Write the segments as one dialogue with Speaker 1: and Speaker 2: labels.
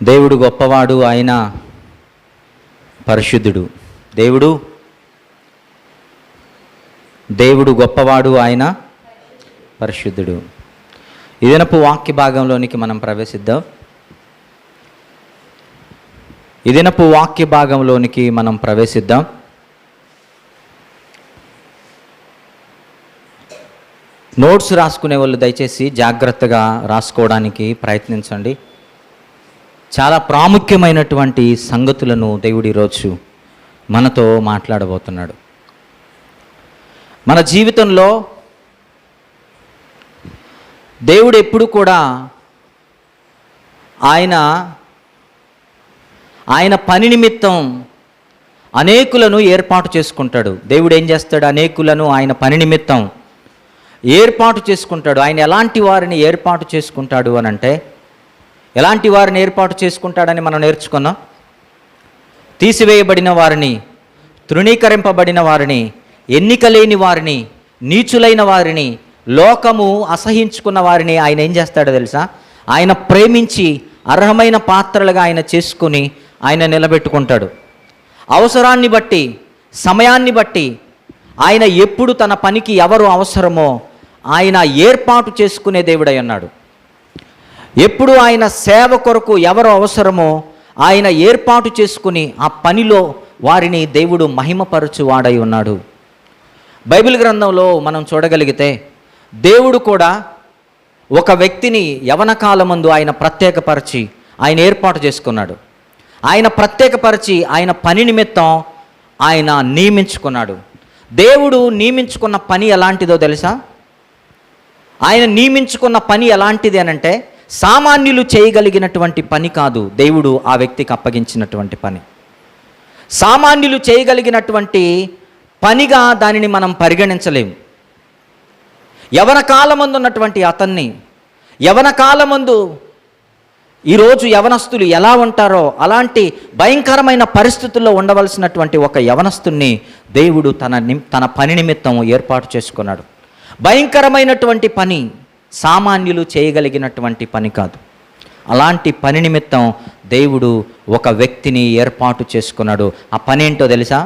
Speaker 1: దేవుడు గొప్పవాడు, ఆయన పరిశుద్ధుడు. దేవుడు గొప్పవాడు, ఆయన పరిశుద్ధుడు. ఈ దినపు వాక్య భాగంలోనికి మనం ప్రవేశిద్దాం. నోట్స్ రాసుకునే వాళ్ళు దయచేసి జాగ్రత్తగా రాసుకోవడానికి ప్రయత్నించండి. చాలా ప్రాముఖ్యమైనటువంటి సంగతులను దేవుడు ఈరోజు మనతో మాట్లాడబోతున్నాడు. మన జీవితంలో దేవుడు ఎప్పుడు కూడా ఆయన పని నిమిత్తం అనేకులను ఏర్పాటు చేసుకుంటాడు. దేవుడు ఏం చేస్తాడు? అనేకులను ఆయన పని నిమిత్తం ఏర్పాటు చేసుకుంటాడు. ఆయన ఎలాంటి వారిని ఏర్పాటు చేసుకుంటాడు అని అంటే, ఎలాంటి వారిని ఏర్పాటు చేసుకుంటాడని మనం నేర్చుకున్నాం. తీసివేయబడిన వారిని, తృణీకరింపబడిన వారిని, ఎన్నిక లేని వారిని, నీచులైన వారిని, లోకము అసహించుకున్న వారిని ఆయన ఏం చేస్తాడో తెలుసా? ఆయన ప్రేమించి అర్హమైన పాత్రలుగా ఆయన చేసుకుని ఆయన నిలబెట్టుకుంటాడు. అవసరాన్ని బట్టి, సమయాన్ని బట్టి ఆయన ఎప్పుడు తన పనికి ఎవరు అవసరమో ఆయన ఏర్పాటు చేసుకునే దేవుడై ఉన్నాడు. ఎప్పుడు ఆయన సేవ కొరకు ఎవరు అవసరమో ఆయన ఏర్పాటు చేసుకుని ఆ పనిలో వారిని దేవుడు మహిమపరచువాడై ఉన్నాడు. బైబిల్ గ్రంథంలో మనం చూడగలిగితే దేవుడు కూడా ఒక వ్యక్తిని యవన కాలమందు ఆయన ప్రత్యేకపరిచి ఆయన ఏర్పాటు చేసుకున్నాడు. ఆయన ప్రత్యేకపరిచి ఆయన పని నిమిత్తం ఆయన నియమించుకున్నాడు. దేవుడు నియమించుకున్న పని ఎలాంటిదో తెలుసా? ఆయన నియమించుకున్న పని ఎలాంటిది అనంటే, సామాన్యులు చేయగలిగినటువంటి పని కాదు. దేవుడు ఆ వ్యక్తికి అప్పగించినటువంటి పని సామాన్యులు చేయగలిగినటువంటి పనిగా దానిని మనం పరిగణించలేము. యవన కాలమందు ఉన్నటువంటి అతన్ని, యవన కాలమందు ఈరోజు యవనస్తులు ఎలా ఉంటారో అలాంటి భయంకరమైన పరిస్థితుల్లో ఉండవలసినటువంటి ఒక యవనస్తుని దేవుడు తన పని నిమిత్తం ఏర్పాటు చేసుకున్నాడు. భయంకరమైనటువంటి పని, సామాన్యులు చేయగలిగినటువంటి పని కాదు. అలాంటి పని నిమిత్తం దేవుడు ఒక వ్యక్తిని ఏర్పాటు చేసుకున్నాడు. ఆ పని ఏంటో తెలుసా?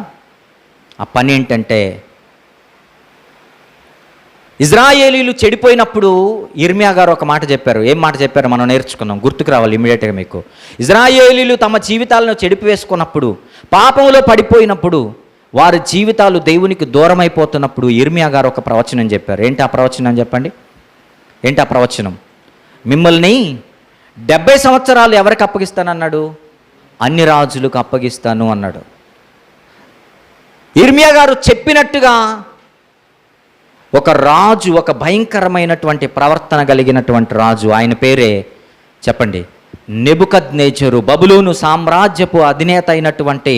Speaker 1: ఆ పని ఏంటంటే, ఇజ్రాయేలీలు చెడిపోయినప్పుడు ఇర్మియా గారు ఒక మాట చెప్పారు. ఏం మాట చెప్పారో మనం నేర్చుకున్నాం, గుర్తుకు రావాలి ఇమ్మీడియట్గా మీకు. ఇజ్రాయేలీలు తమ జీవితాలను చెడిపివేసుకున్నప్పుడు, పాపంలో పడిపోయినప్పుడు, వారి జీవితాలు దేవునికి దూరం అయిపోతున్నప్పుడు ఇర్మియా గారు ఒక ప్రవచనం చెప్పారు. ఏంటి ఆ ప్రవచనం? చెప్పండి, ఏంటి ఆ ప్రవచనం? మిమ్మల్ని 70 సంవత్సరాలు ఎవరికి అప్పగిస్తానన్నాడు? అన్ని రాజులకు అప్పగిస్తాను అన్నాడు. ఇర్మియా గారు చెప్పినట్టుగా ఒక రాజు, ఒక భయంకరమైనటువంటి ప్రవర్తన కలిగినటువంటి రాజు, ఆయన పేరే చెప్పండి, నెబుకద్నెజరు. బబులోను సామ్రాజ్యపు అధినేత అయినటువంటి,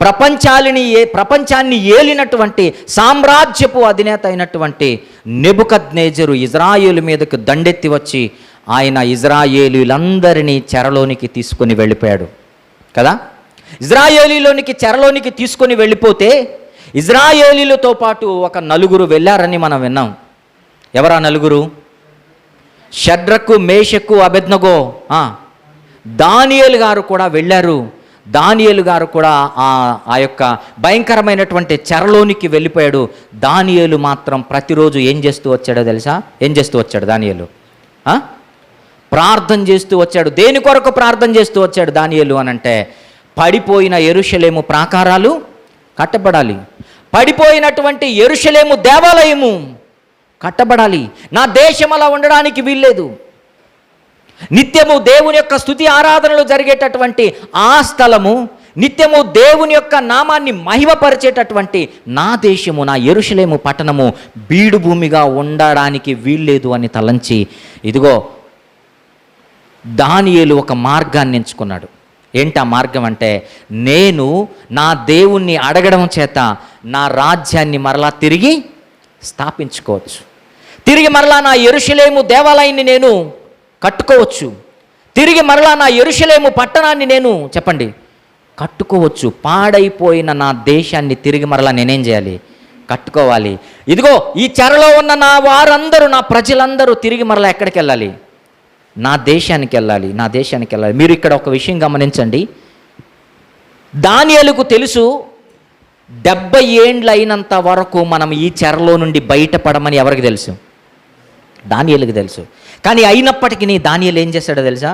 Speaker 1: ప్రపంచాన్ని ఏలినటువంటి సామ్రాజ్యపు అధినేత అయినటువంటి నెబుకద్నెజరు ఇజ్రాయేలు మీదకు దండెత్తి వచ్చి ఆయన ఇజ్రాయేలీలందరినీ చెరలోనికి తీసుకొని వెళ్ళిపోయాడు కదా. ఇజ్రాయేలీలోనికి చెరలోనికి తీసుకొని వెళ్ళిపోతే ఇజ్రాయేలీలతో పాటు ఒక నలుగురు వెళ్ళారని మనం విన్నాం. ఎవరా నలుగురు? షడ్రకు, మేషకు, అబేద్నగో, దానియేలు గారు కూడా వెళ్ళారు. దానియేలు గారు కూడా ఆ యొక్క భయంకరమైనటువంటి చెరలోనికి వెళ్ళిపోయాడు. దానియేలు మాత్రం ప్రతిరోజు ఏం చేస్తూ వచ్చాడో తెలుసా? ఏం చేస్తూ వచ్చాడు దానియేలు? ప్రార్థన చేస్తూ వచ్చాడు. దేని కొరకు ప్రార్థన చేస్తూ వచ్చాడు దానియేలు అనంటే, పడిపోయిన యెరూషలేము ప్రాకారాలు కట్టబడాలి, పడిపోయినటువంటి యెరూషలేము దేవాలయము కట్టబడాలి. నా దేశం అలా ఉండడానికి వీల్లేదు. నిత్యము దేవుని యొక్క స్తుతి ఆరాధనలు జరిగేటటువంటి ఆ స్థలము, నిత్యము దేవుని యొక్క నామాన్ని మహిమపరిచేటటువంటి నా దేశము, నా యెరూషలేము పట్టణము బీడు భూమిగా ఉండడానికి వీల్లేదు అని తలంచి, ఇదిగో దానియేలు ఒక మార్గాన్ని ఎంచుకున్నాడు. ఏంటి ఆ మార్గం అంటే, నేను నా దేవుణ్ణి అడగడం చేత నా రాజ్యాన్ని మరలా తిరిగి స్థాపించుకోవచ్చు, తిరిగి మరలా నా యెరూషలేము దేవాలయాన్ని నేను కట్టుకోవచ్చు, తిరిగి మరలా నా యెరూషలేము పట్టణాన్ని నేను చెప్పండి కట్టుకోవచ్చు. పాడైపోయిన నా దేశాన్ని తిరిగి మరలా నేనేం చేయాలి? కట్టుకోవాలి. ఇదిగో ఈ చెరలో ఉన్న నా వారందరూ, నా ప్రజలందరూ తిరిగి మరలా ఎక్కడికి వెళ్ళాలి? నా దేశానికి వెళ్ళాలి, నా దేశానికి వెళ్ళాలి. మీరు ఇక్కడ ఒక విషయం గమనించండి. దానియేలుకు తెలుసు 70 ఏండ్లు అయినంత వరకు మనం ఈ చెరలో నుండి బయటపడమని ఎవరికి తెలుసు? దానియేలుకు తెలుసు. కానీ అయినప్పటికీ దానియేలు ఏం చేశాడో తెలుసా?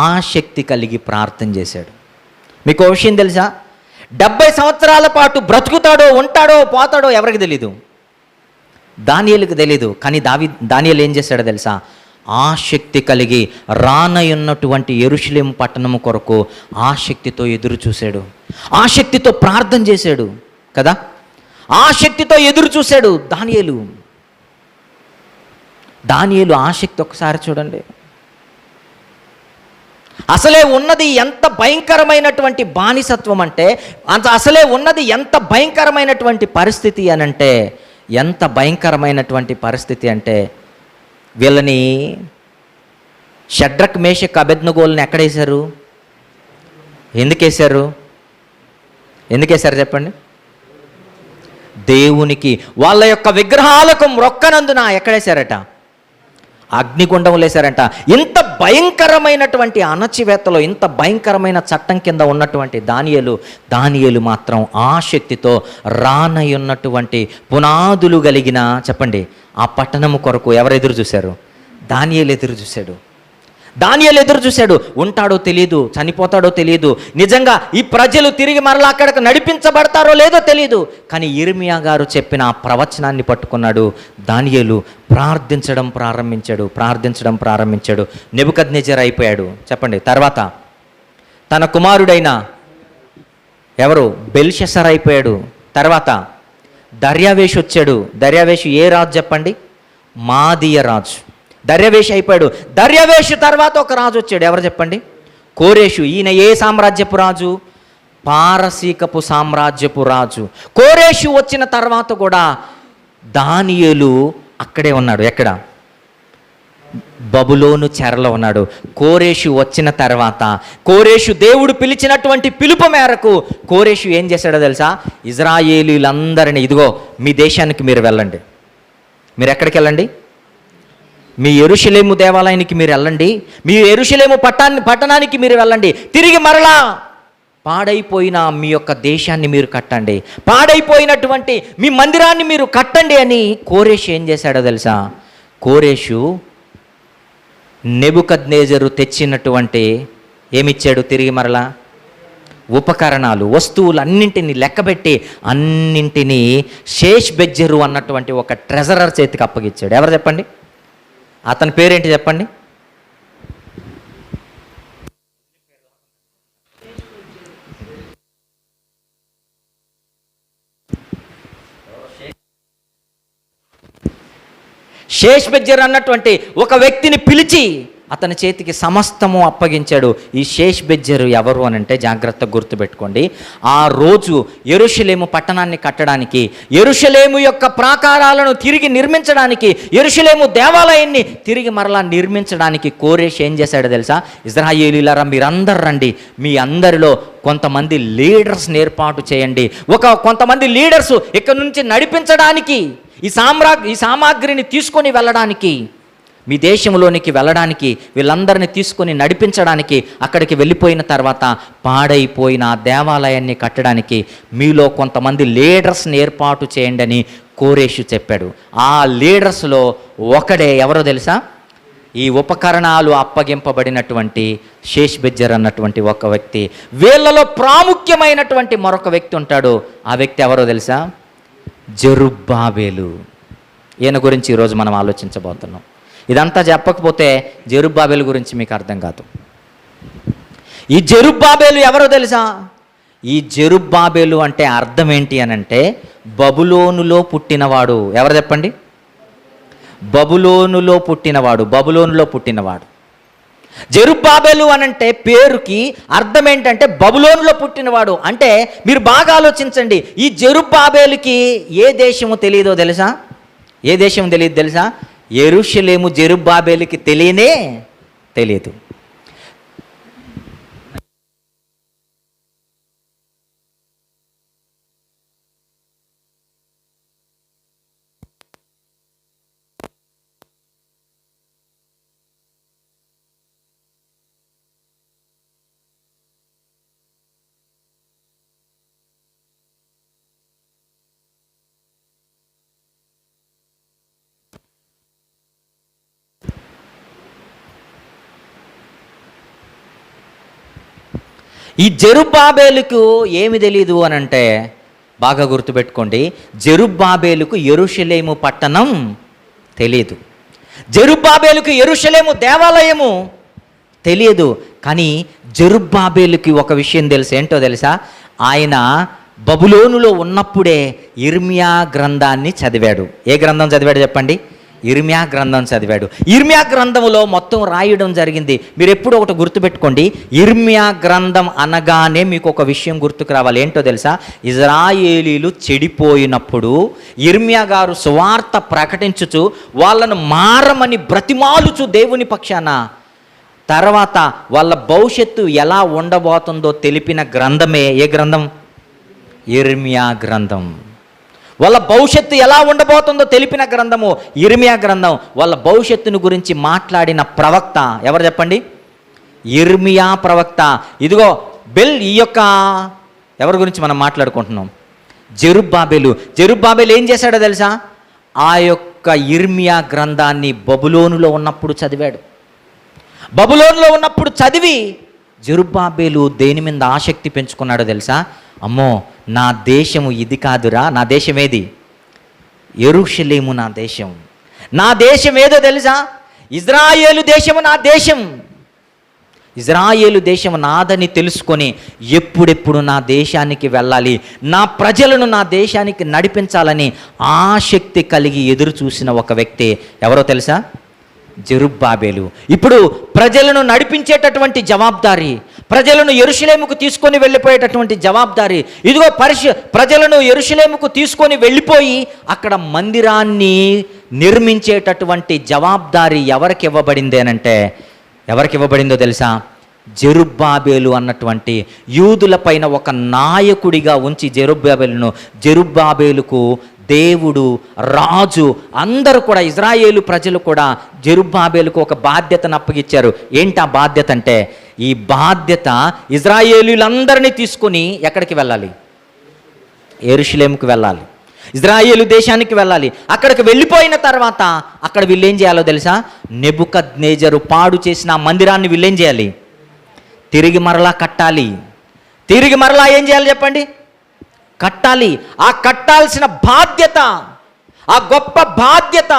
Speaker 1: ఆసక్తి కలిగి ప్రార్థన చేశాడు. మీకు ఒక విషయం తెలుసా? 70 సంవత్సరాల పాటు బ్రతుకుతాడో ఉంటాడో పోతాడో ఎవరికి తెలీదు, దానియేలుకు తెలీదు. కానీ దానియేలు ఏం చేశాడో తెలుసా? ఆసక్తి కలిగి రానయున్నటువంటి యెరూషలేము పట్టణము కొరకు ఆసక్తితో ఎదురు చూశాడు, ఆసక్తితో ప్రార్థన చేశాడు కదా. ఆసక్తితో ఎదురు చూశాడు దానియేలు ఆసక్తి ఒకసారి చూడండి. అసలే ఉన్నది ఎంత భయంకరమైనటువంటి బానిసత్వం అంటే, అసలే ఉన్నది ఎంత భయంకరమైనటువంటి పరిస్థితి అనంటే, ఎంత భయంకరమైనటువంటి పరిస్థితి అంటే, వీళ్ళని షడ్రక్ మేషక్ అబేద్నెగోల్ని ఎక్కడేశారు? ఎందుకేశారు చెప్పండి? దేవునికి వాళ్ళ యొక్క విగ్రహాలకు మ్రొక్కనందున ఎక్కడేశారట? అగ్నిగుండం వేశారంట. ఇంత భయంకరమైనటువంటి అణచివేతలో, ఇంత భయంకరమైన చట్టం కింద ఉన్నటువంటి దానియేలు మాత్రం ఆసక్తితో రానయున్నటువంటి పునాదులు కలిగిన, చెప్పండి, ఆ పట్టణము కొరకు ఎవరు ఎదురు చూశారు? దానియేలు ఎదురు చూశాడు. ఉంటాడో తెలియదు, చనిపోతాడో తెలియదు, నిజంగా ఈ ప్రజలు తిరిగి మరలా అక్కడికి నడిపించబడతారో లేదో తెలియదు. కానీ యిర్మీయా గారు చెప్పిన ఆ ప్రవచనాన్ని పట్టుకున్నాడు దానియేలు. ప్రార్థించడం ప్రారంభించాడు. నెబుకద్నెజర్ అయిపోయాడు. చెప్పండి. తర్వాత తన కుమారుడైన ఎవరు? బెల్షస్సర్ అయిపోయాడు. తర్వాత దర్యావేషు వచ్చాడు. దర్యావేషు ఏ రాజు చెప్పండి? మాదీయ రాజు. దర్యావేషు అయిపోయాడు. దర్యావేషు తర్వాత ఒక రాజు వచ్చాడు. ఎవరు చెప్పండి? కోరేషు. ఈయన ఏ సామ్రాజ్యపు రాజు? పారసీకపు సామ్రాజ్యపు రాజు. కోరేషు వచ్చిన తర్వాత కూడా దానియేలు అక్కడే ఉన్నాడు. ఎక్కడ? బబులోను చెరలో ఉన్నాడు. కోరేషు వచ్చిన తర్వాత, కోరేషు దేవుడు పిలిచినటువంటి పిలుపు మేరకు కోరేషు ఏం చేశాడో తెలుసా? ఇజ్రాయేలీలందరినీ, ఇదిగో మీ దేశానికి మీరు వెళ్ళండి. మీరు ఎక్కడికి వెళ్ళండి? మీ యెరూషలేము దేవాలయానికి మీరు వెళ్ళండి, మీ యెరూషలేము పట్టణానికి మీరు వెళ్ళండి, తిరిగి మరలా పాడైపోయిన మీ యొక్క దేశాన్ని మీరు కట్టండి, పాడైపోయినటువంటి మీ మందిరాన్ని మీరు కట్టండి అని కోరేషు ఏం చేశాడో తెలుసా? కోరేషు నెబుకద్నెజరు తెచ్చినటువంటి ఏమిచ్చాడు? తిరిగి మరలా ఉపకరణాలు, వస్తువులు అన్నింటినీ లెక్కబెట్టి అన్నింటినీ షేష్బెజ్జరు అన్నటువంటి ఒక ట్రెజరర్ చేతికి అప్పగిచ్చాడు. ఎవరు చెప్పండి? అతని పేరేంటి చెప్పండి? షేష్బెజ్జర్ అన్నటువంటి ఒక వ్యక్తిని పిలిచి అతని చేతికి సమస్తము అప్పగించాడు. ఈ షేష్బెజ్జరు ఎవరు అని అంటే జాగ్రత్తగా గుర్తుపెట్టుకోండి. ఆ రోజు యెరూషలేము పట్టణాన్ని కట్టడానికి, యెరూషలేము యొక్క ప్రాకారాలను తిరిగి నిర్మించడానికి, యెరూషలేము దేవాలయాన్ని తిరిగి మరలా నిర్మించడానికి కోరేషు ఏం చేశాడో తెలుసా? ఇశ్రాయేలీయులారా మీరందరూ రండి, మీ అందరిలో కొంతమంది లీడర్స్ని ఏర్పాటు చేయండి, కొంతమంది లీడర్స్ ఇక్కడ నుంచి నడిపించడానికి, ఈ సామాగ్రిని తీసుకొని వెళ్ళడానికి, మీ దేశంలోనికి వెళ్ళడానికి, వీళ్ళందరినీ తీసుకొని నడిపించడానికి, అక్కడికి వెళ్ళిపోయిన తర్వాత పాడైపోయిన దేవాలయాన్ని కట్టడానికి మీలో కొంతమంది లీడర్స్ని ఏర్పాటు చేయండి అని కోరేషు చెప్పాడు. ఆ లీడర్స్లో ఒకడే ఎవరో తెలుసా? ఈ ఉపకరణాలు అప్పగింపబడినటువంటి షేష్బెజ్జర్ అన్నటువంటి ఒక వ్యక్తి. వీళ్ళలో ప్రాముఖ్యమైనటువంటి మరొక వ్యక్తి ఉంటాడు. ఆ వ్యక్తి ఎవరో తెలుసా? జెరుబ్బాబెలు. ఈయన గురించి ఈరోజు మనం ఆలోచించబోతున్నాం. ఇదంతా చెప్పకపోతే జెరుబ్బాబెలు గురించి మీకు అర్థం కాదు. ఈ జెరుబ్బాబెలు ఎవరో తెలుసా? ఈ జెరుబ్బాబెలు అంటే అర్థం ఏంటి అని అంటే బబులోనులో పుట్టినవాడు. ఎవరు చెప్పండి? బబులోనులో పుట్టినవాడు. జెరుబ్బాబెలు అనంటే పేరుకి అర్థం ఏంటంటే బబులోనులో పుట్టినవాడు. అంటే మీరు బాగా ఆలోచించండి. ఈ జెరుబ్బాబెలుకి ఏ దేశము తెలియదో తెలుసా? ఏ దేశం తెలియదు తెలుసా? యెరూషలేము జెరుబ్బాబెలుకి తెలియదు. ఈ జెరుబ్బాబేలుకు ఏమి తెలియదు అని అంటే, బాగా గుర్తుపెట్టుకోండి, జెరుబ్బాబేలుకు యెరూషలేము పట్టణం తెలియదు. జెరుబ్బాబేలుకు యెరూషలేము దేవాలయము తెలియదు. కానీ జెరుబ్బాబేలుకి ఒక విషయం తెలుసు. ఏంటో తెలుసా? ఆయన బబులోనులో ఉన్నప్పుడే ఇర్మియా గ్రంథాన్ని చదివాడు. ఏ గ్రంథం చదివాడు చెప్పండి? ఇర్మియా గ్రంథం చదివాడు. ఇర్మియా గ్రంథంలో మొత్తం రాయడం జరిగింది. మీరు ఎప్పుడు ఒకటి గుర్తుపెట్టుకోండి, ఇర్మియా గ్రంథం అనగానే మీకు ఒక విషయం గుర్తుకు రావాలి. ఏంటో తెలుసా? ఇజ్రాయేలీలు చెడిపోయినప్పుడు ఇర్మియా గారు సువార్త ప్రకటించుచు వాళ్ళను మారమని బ్రతిమాలుచు దేవుని పక్షాన, తర్వాత వాళ్ళ భవిష్యత్తు ఎలా ఉండబోతుందో తెలిపిన గ్రంథమే ఏ గ్రంథం? ఇర్మియా గ్రంథం. వాళ్ళ భవిష్యత్తు ఎలా ఉండబోతుందో తెలిపిన గ్రంథము ఇర్మియా గ్రంథం. వాళ్ళ భవిష్యత్తును గురించి మాట్లాడిన ప్రవక్త ఎవరు చెప్పండి? ఇర్మియా ప్రవక్త. ఇదిగో ఈ యొక్క ఎవరి గురించి మనం మాట్లాడుకుంటున్నాం? జెరుబ్బాబేలు. జెరుబ్బాబేలు ఏం చేశాడో తెలుసా? ఆ యొక్క ఇర్మియా గ్రంథాన్ని బబులోనులో ఉన్నప్పుడు చదివాడు. బబులోనులో ఉన్నప్పుడు చదివి జెరుబ్బాబేలు దేని మీద ఆసక్తి పెంచుకున్నాడో తెలుసా? అమ్మో, నా దేశము ఇది కాదురా. నా దేశం ఏది? యెరూషలేము నా దేశం. నా దేశం ఏదో తెలుసా? ఇజ్రాయేలు దేశము నా దేశం. ఇజ్రాయేలు దేశం నాదని తెలుసుకొని ఎప్పుడెప్పుడు నా దేశానికి వెళ్ళాలి, నా ప్రజలను నా దేశానికి నడిపించాలని ఆసక్తి కలిగి ఎదురు చూసిన ఒక వ్యక్తి ఎవరో తెలుసా? జెరుబ్బాబేలు. ఇప్పుడు ప్రజలను నడిపించేటటువంటి జవాబుదారీ, ప్రజలను యెరూషలేముకు తీసుకొని వెళ్ళిపోయేటటువంటి జవాబుదారీ, ఇదిగో ప్రజలను యెరూషలేముకు తీసుకొని వెళ్ళిపోయి అక్కడ మందిరాన్ని నిర్మించేటటువంటి జవాబుదారీ ఎవరికి ఇవ్వబడింది అనంటే, ఎవరికి ఇవ్వబడిందో తెలుసా? జెరుబ్బాబేలు అన్నటువంటి యూదుల పైన ఒక నాయకుడిగా ఉంచి జెరుబ్బాబేలుకు దేవుడు, రాజు, అందరూ కూడా ఇజ్రాయేలు ప్రజలు కూడా జెరుబ్బాబేలుకు ఒక బాధ్యతను అప్పగిచ్చారు. ఏంటి ఆ బాధ్యత అంటే, ఈ బాధ్యత ఇజ్రాయేలీలందరినీ తీసుకొని ఎక్కడికి వెళ్ళాలి? యెరూషలేముకు వెళ్ళాలి, ఇజ్రాయేలు దేశానికి వెళ్ళాలి. అక్కడికి వెళ్ళిపోయిన తర్వాత అక్కడ వీళ్ళేం చేయాలో తెలుసా? నెబుకద్నెజరు పాడు చేసిన ఆ మందిరాన్ని వీళ్ళేం చేయాలి? తిరిగి మరలా కట్టాలి. తిరిగి మరలా ఏం చేయాలి చెప్పండి? కట్టాలి. ఆ కట్టాల్సిన బాధ్యత, ఆ గొప్ప బాధ్యత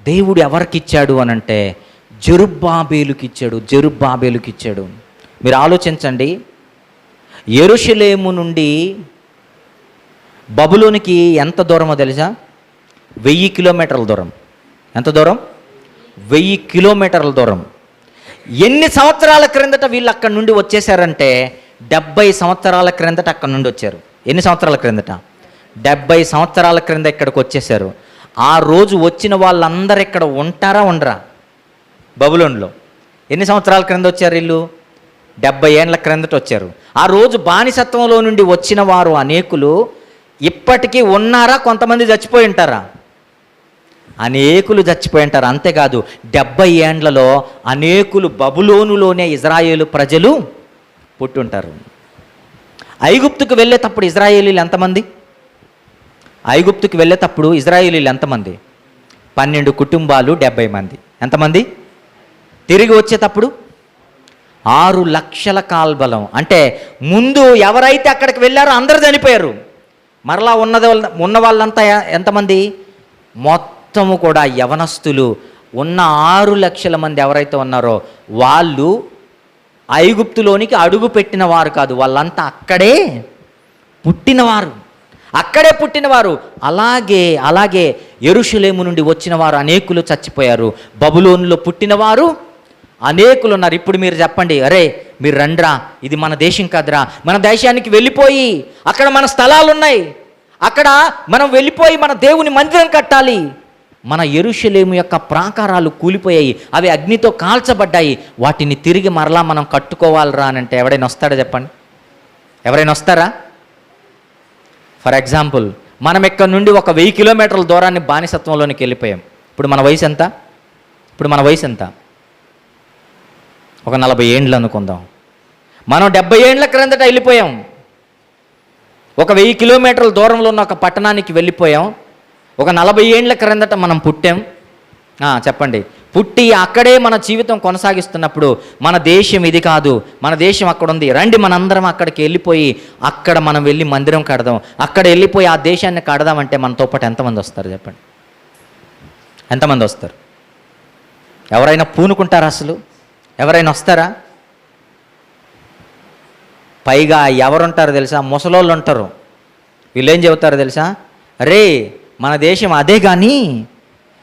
Speaker 1: దేవుడు ఎవరికిచ్చాడు అనంటే జెరుబ్బాబేలుకి ఇచ్చాడు. జెరుబ్బాబేలుకి ఇచ్చాడు. మీరు ఆలోచించండి, యెరూషలేము నుండి బబులోనికి ఎంత దూరమో తెలుసా? 1000 కిలోమీటర్ల దూరం. ఎంత దూరం? 1000 కిలోమీటర్ల దూరం. ఎన్ని సంవత్సరాల క్రిందట వీళ్ళు అక్కడి నుండి వచ్చేసారంటే 70 సంవత్సరాల క్రిందట అక్కడి నుండి వచ్చారు. ఎన్ని సంవత్సరాల క్రిందట? 70 సంవత్సరాల క్రింద ఇక్కడికి వచ్చేసారు. ఆ రోజు వచ్చిన వాళ్ళందరూ ఇక్కడ ఉంటారా ఉండరా? బబులోనులో ఎన్ని సంవత్సరాల క్రింద వచ్చారు వీళ్ళు? 70 ఏండ్ల క్రిందట వచ్చారు. ఆ రోజు బానిసత్వంలో నుండి వచ్చిన వారు అనేకులు ఇప్పటికీ ఉన్నారా? కొంతమంది చచ్చిపోయి ఉంటారా? అనేకులు చచ్చిపోయి ఉంటారు. అంతేకాదు 70 ఏండ్లలో అనేకులు బబులోనులోనే ఇజ్రాయేలు ప్రజలు పుట్టుంటారు. ఐగుప్తుకు వెళ్ళేటప్పుడు ఇజ్రాయేలీలు ఎంతమంది? ఐగుప్తుకు వెళ్ళేటప్పుడు ఇజ్రాయేలీలు ఎంతమంది? 12 కుటుంబాలు, 70 మంది. ఎంతమంది? తిరిగి వచ్చేటప్పుడు 6 లక్షల కాల్బలం. అంటే ముందు ఎవరైతే అక్కడికి వెళ్ళారో అందరూ చనిపోయారు. మరలా ఉన్న వాళ్ళంతా ఎంతమంది? మొత్తము కూడా యవనస్తులు. ఉన్న 6 లక్షల మంది ఎవరైతే ఉన్నారో వాళ్ళు ఐగుప్తులోనికి అడుగు పెట్టిన వారు కాదు, వాళ్ళంతా అక్కడే పుట్టినవారు. అలాగే యెరూషలేము నుండి వచ్చిన వారు అనేకులు చచ్చిపోయారు. బబులోనులో పుట్టినవారు అనేకులు ఉన్నారు. ఇప్పుడు మీరు చెప్పండి, అరే మీరు రండ్రా, ఇది మన దేశం కాదురా, మన దేశానికి వెళ్ళిపోయి అక్కడ మన స్థలాలు ఉన్నాయి, అక్కడ మనం వెళ్ళిపోయి మన దేవుని మందిరం కట్టాలి. మన యెరూషలేము యొక్క ప్రాకారాలు కూలిపోయాయి, అవి అగ్నితో కాల్చబడ్డాయి, వాటిని తిరిగి మరలా మనం కట్టుకోవాలరా అని అంటే ఎవడైనా వస్తాడా చెప్పండి? ఎవరైనా వస్తారా? ఫర్ ఎగ్జాంపుల్, మనం ఇక్కడ నుండి ఒక 1000 కిలోమీటర్ల దూరాన్ని బానిసత్వంలోనికి వెళ్ళిపోయాం. ఇప్పుడు మన వయసు ఎంత? ఒక 40 ఏండ్లు అనుకుందాం. మనం 70 ఏండ్ల క్రిందట వెళ్ళిపోయాం. ఒక 1000 కిలోమీటర్ల దూరంలో ఉన్న ఒక పట్టణానికి వెళ్ళిపోయాం. ఒక 40 ఏండ్ల క్రిందట మనం పుట్టాం, చెప్పండి, పుట్టి అక్కడే మన జీవితం కొనసాగిస్తున్నప్పుడు మన దేశం ఇది కాదు, మన దేశం అక్కడ ఉంది, రండి మనందరం అక్కడికి వెళ్ళిపోయి అక్కడ మనం వెళ్ళి మందిరం కడదాం, అక్కడ వెళ్ళిపోయి ఆ దేశాన్ని కడదామంటే మనతో పాటు ఎంతమంది వస్తారు చెప్పండి? ఎంతమంది వస్తారు? ఎవరైనా పూనుకుంటారా? అసలు ఎవరైనా వస్తారా? పైగా ఎవరుంటారో తెలుసా? ముసలోళ్ళు ఉంటారు. వీళ్ళు ఏం చెబుతారో తెలుసా? రే, మన దేశం అదే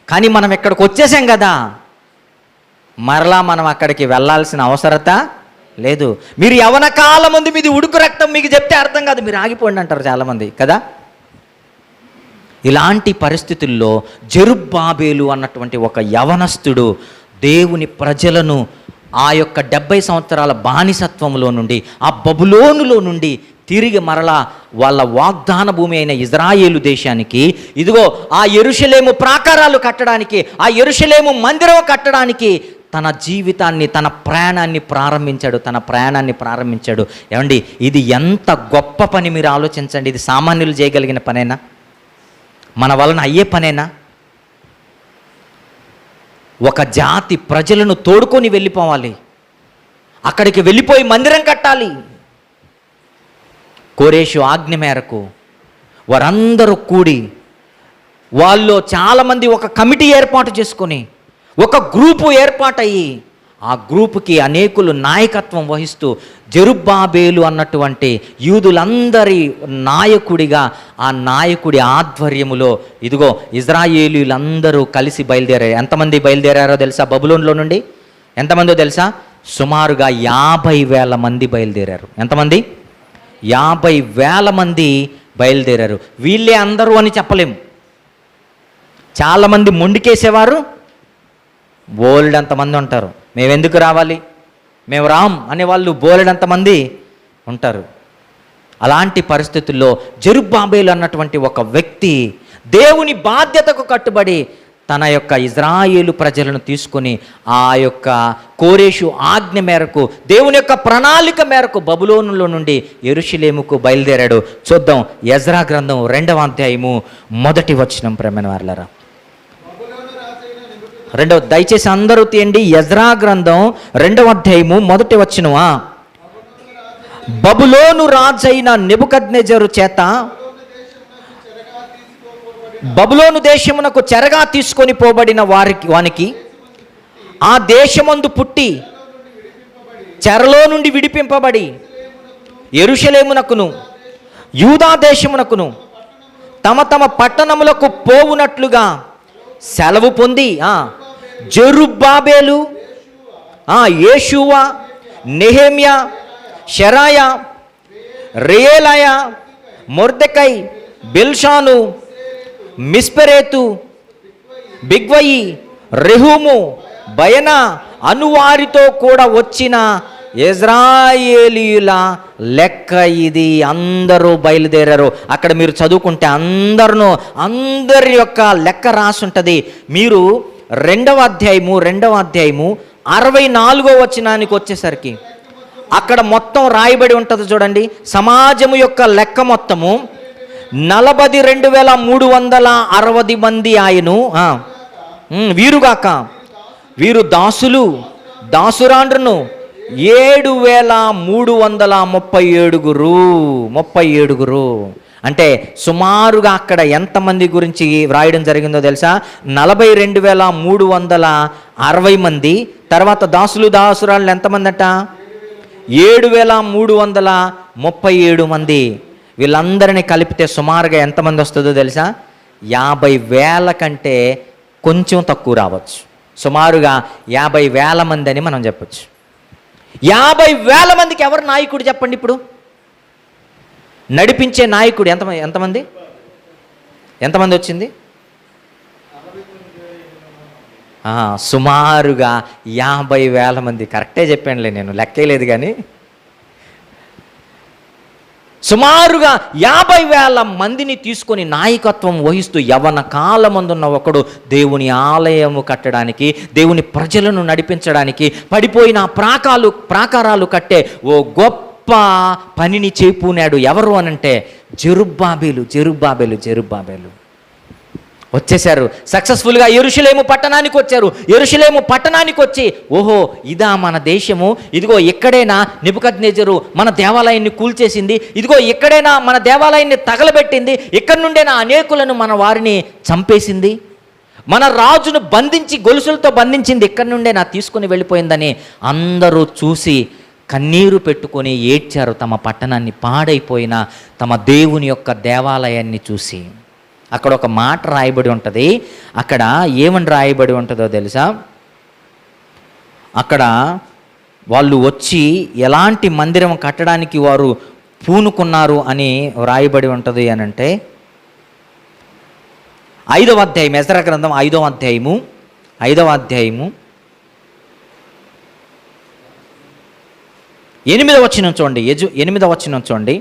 Speaker 1: కానీ మనం ఇక్కడికి వచ్చేసాం కదా, మరలా మనం అక్కడికి వెళ్ళాల్సిన అవసరత లేదు. మీరు యవన కాలం ఉంది, మీది ఉడుకు రక్తం, మీకు చెప్తే అర్థం కాదు, మీరు ఆగిపోండి అంటారు చాలామంది కదా. ఇలాంటి పరిస్థితుల్లో జెరుబ్బాబేలు అన్నటువంటి ఒక యవనస్తుడు దేవుని ప్రజలను ఆ యొక్క 70 సంవత్సరాల బానిసత్వంలో నుండి, ఆ బబులోనులో నుండి తిరిగి మరలా వాళ్ళ వాగ్దాన భూమి అయిన ఇజ్రాయేలు దేశానికి, ఇదిగో ఆ యెరూషలేము ప్రాకారాలు కట్టడానికి, ఆ యెరూషలేము మందిరం కట్టడానికి తన జీవితాన్ని, తన ప్రయాణాన్ని ప్రారంభించాడు. ఏమండి, ఇది ఎంత గొప్ప పని మీరు ఆలోచించండి. ఇది సామాన్యులు చేయగలిగిన పనేనా? మన వలన అయ్యే పనేనా? ఒక జాతి ప్రజలను తోడుకొని వెళ్ళిపోవాలి, అక్కడికి వెళ్ళిపోయి మందిరం కట్టాలి. కోరేషు ఆజ్ఞ మేరకు వారందరూ కూడి, వాళ్ళు చాలామంది ఒక కమిటీ ఏర్పాటు చేసుకొని ఒక గ్రూపు ఏర్పాటయ్యి, ఆ గ్రూపుకి అనేకులు నాయకత్వం వహిస్తూ జెరుబ్బాబేలు అన్నటువంటి యూదులందరి నాయకుడిగా, ఆ నాయకుడి ఆధ్వర్యములో ఇదిగో ఇజ్రాయేలీలందరూ కలిసి బయలుదేరారు. ఎంతమంది బయలుదేరారో తెలుసా? బబులోనులో నుండి ఎంతమందో తెలుసా? సుమారుగా 50,000 మంది బయలుదేరారు. ఎంతమంది? 50,000 మంది బయలుదేరారు. వీళ్ళే అందరూ అని చెప్పలేము. చాలామంది మొండికేసేవారు, బోల్డ్ అంతమంది ఉంటారు. మేమెందుకు రావాలి, మేము రామ్ అనేవాళ్ళు బోలెడంతమంది ఉంటారు. అలాంటి పరిస్థితుల్లో జెరుబ్బాబేలు అన్నటువంటి ఒక వ్యక్తి దేవుని బాధ్యతకు కట్టుబడి తన యొక్క ఇజ్రాయేలు ప్రజలను తీసుకొని ఆ యొక్క కోరేషు ఆజ్ఞ మేరకు, దేవుని యొక్క ప్రణాళిక మేరకు బబులోనులో నుండి యెరూషలేముకు బయలుదేరాడు. చూద్దాం ఎజ్రా గ్రంథం 2వ అధ్యాయము 1వ వచనం. ప్రేమైన వారలారా, దయచేసి అందరూ తీయండి. ఎజ్రా గ్రంథం 2వ అధ్యాయము 1వ వచనం. బబులోను రాజైన నెబుకద్నెజరు చేత బబులోను దేశమునకు చెరగా తీసుకొని పోబడిన వానికి ఆ దేశమందు పుట్టి చెరలో నుండి విడిపింపబడి యెరూషలేమునకును యూదా దేశమునకును తమ తమ పట్టణములకు పోవునట్లుగా సెలవు పొంది జెరుబ్బాబేలు, యేషూవ, నెహెమ్యా, షెరాయా, రేలాయ, మొర్దెకై, బిల్షాను, మిస్పెరేతు, బిగ్వయి, రెహూము, బయనా అనువారితో కూడా వచ్చిన ఇజ్రాయేలీయుల లెక్క ఇది. అందరూ బయలుదేరారు. అక్కడ మీరు చదువుకుంటే అందరి యొక్క లెక్క రాసుంటుంది. మీరు 2వ అధ్యాయము 64వ వచనానికి వచ్చేసరికి అక్కడ మొత్తం రాయబడి ఉంటుంది చూడండి. సమాజము యొక్క లెక్క మొత్తము 42,360 మంది ఆయను. వీరుగాక వీరు దాసులు, దాసురాండ్రును 7,337. అంటే సుమారుగా అక్కడ ఎంతమంది గురించి వ్రాయడం జరిగిందో తెలుసా? 42,360 మంది. తర్వాత దాసులు దాసురాళ్ళు ఎంతమంది అట? 7,337 మంది. వీళ్ళందరినీ కలిపితే సుమారుగా ఎంతమంది వస్తుందో తెలుసా? 50,000 కంటే కొంచెం తక్కువ రావచ్చు. సుమారుగా 50,000 మంది అని మనం చెప్పచ్చు. 50,000 మందికి ఎవరు నాయకుడు చెప్పండి? ఇప్పుడు నడిపించే నాయకుడు ఎంతమంది వచ్చింది? సుమారుగా 50,000 మంది. కరెక్టే చెప్పానులే, నేను లెక్కేలేదు కానీ సుమారుగా 50,000 మందిని తీసుకొని నాయకత్వం వహిస్తూ యవన కాలమందున్న ఒకడు దేవుని ఆలయము కట్టడానికి, దేవుని ప్రజలను నడిపించడానికి, పడిపోయిన ప్రాకారాలు కట్టే ఓ గొప్ప పనిని చేపూనాడు. ఎవరు అనంటే జెరుబ్బాబేలు. వచ్చేసారు. సక్సెస్ఫుల్గా యెరూషలేము పట్టణానికి వచ్చారు. యెరూషలేము పట్టణానికి వచ్చి, ఓహో ఇదా మన దేశము, ఇదిగో ఇక్కడేనా నెబుకద్నెజరు మన దేవాలయాన్ని కూల్చేసింది, ఇదిగో ఇక్కడేనా మన దేవాలయాన్ని తగలబెట్టింది, ఇక్కడ నుండేనా అనేకులను మన వారిని చంపేసింది, మన రాజును బంధించి గొలుసులతో బంధించింది, ఇక్కడ నుండే నా తీసుకుని వెళ్ళిపోయిందని అందరూ చూసి కన్నీరు పెట్టుకొని ఏడ్చారు. తమ పట్టణాన్ని పాడైపోయిన తమ దేవుని యొక్క దేవాలయాన్ని చూసి. అక్కడ ఒక మాట రాయబడి ఉంటుంది. అక్కడ ఏమని రాయబడి ఉంటుందో తెలుసా? అక్కడ వాళ్ళు వచ్చి ఎలాంటి మందిరం కట్టడానికి వారు పూనుకున్నారు అని రాయబడి ఉంటుంది అని అంటే 5వ అధ్యాయం, ఎజ్రా గ్రంథం 5వ అధ్యాయము 8వ వచనం చూడండి. 8వ వచనం చూడండి.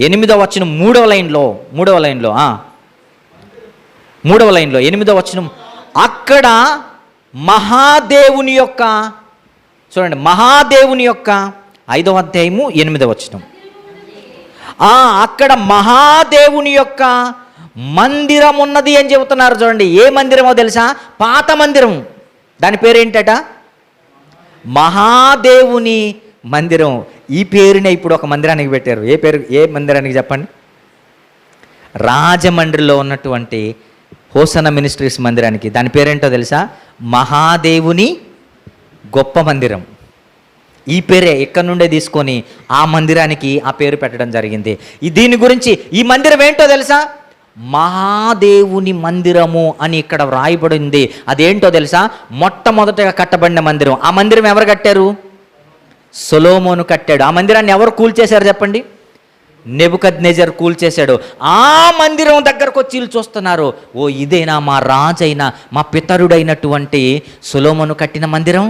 Speaker 1: 8వ వచనం 3వ లైన్లో 8వ వచనం, అక్కడ మహాదేవుని యొక్క, చూడండి, మహాదేవుని యొక్క 5వ అధ్యాయము 8వ వచనం, అక్కడ మహాదేవుని యొక్క మందిరం ఉన్నది అని చెబుతున్నారు. చూడండి, ఏ మందిరమో తెలుసా? పాత మందిరం. దాని పేరేంటట? మహాదేవుని మందిరం. ఈ పేరునే ఇప్పుడు ఒక మందిరానికి పెట్టారు. ఏ మందిరానికి చెప్పండి? రాజమండ్రిలో ఉన్నటువంటి హోసన్న మినిస్ట్రీస్ మందిరానికి. దాని పేరేంటో తెలుసా? మహాదేవుని గొప్ప మందిరం. ఈ పేరే ఇక్కడ నుండే తీసుకొని ఆ మందిరానికి ఆ పేరు పెట్టడం జరిగింది. దీని గురించి ఈ మందిరం ఏంటో తెలుసా? మహాదేవుని మందిరము అని ఇక్కడ వ్రాయబడింది. అదేంటో తెలుసా? మొట్టమొదటగా కట్టబడిన మందిరం. ఆ మందిరం ఎవరు కట్టారు? సొలొమోను కట్టాడు. ఆ మందిరాన్ని ఎవరు కూల్చేశారు చెప్పండి? నెబుకద్నెజర్ కూల్చేశాడు. ఆ మందిరం దగ్గరకు వచ్చి వీళ్ళు చూస్తున్నారు, ఓ ఇదేనా మా రాజైన మా పితరుడైనటువంటి సొలొమోను కట్టిన మందిరం?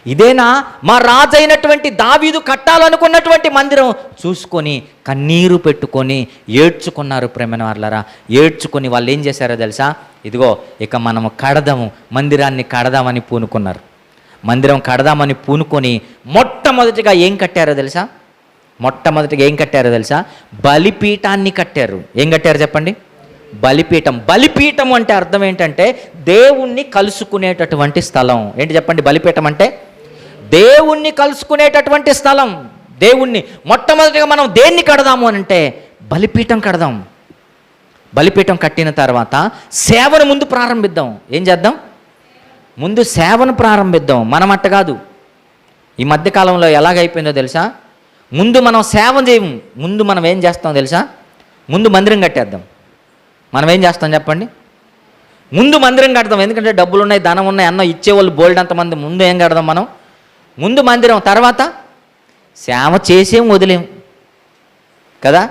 Speaker 1: ఇదేనా మా రాజైనటువంటి దావీదు కట్టాలనుకున్నటువంటి మందిరం? చూసుకొని కన్నీరు పెట్టుకొని ఏడ్చుకున్నారు. ప్రేమైన వాళ్ళరా, ఏడ్చుకొని వాళ్ళు ఏం చేశారో తెలుసా? ఇదిగో ఇక మనము మందిరాన్ని కడదామని పూనుకున్నారు. మందిరం కడదామని పూనుకొని మొట్టమొదటిగా ఏం కట్టారో తెలుసా? బలిపీఠాన్ని కట్టారు. ఏం కట్టారు చెప్పండి? బలిపీఠం. బలిపీఠం అంటే అర్థం ఏంటంటే దేవుణ్ణి కలుసుకునేటటువంటి స్థలం. ఏంటి చెప్పండి? బలిపీఠం అంటే దేవుణ్ణి కలుసుకునేటటువంటి స్థలం. దేవుణ్ణి మొట్టమొదటిగా మనం దేన్ని కడదాము అని అంటే బలిపీఠం కడదాం. బలిపీఠం కట్టిన తర్వాత సేవను ముందు ప్రారంభిద్దాం. ఏం చేద్దాం? ముందు సేవను ప్రారంభిద్దాం. మనం అట్ట కాదు. ఈ మధ్యకాలంలో ఎలాగైపోయిందో తెలుసా? ముందు మనం సేవ చేయము. ముందు మనం ఏం చేస్తాం తెలుసా? ముందు మందిరం కట్టేద్దాం. మనం ఏం చేస్తాం చెప్పండి? ముందు మందిరం కడదాం. ఎందుకంటే డబ్బులు ఉన్నాయి, ధనం ఉన్నాయి, అన్న ఇచ్చేవాళ్ళు బోల్డ్ అంతమంది. ముందు ఏం కడదాం మనం? ముందు మందిరం, తర్వాత సేవ చేసేం వదిలేం కదా.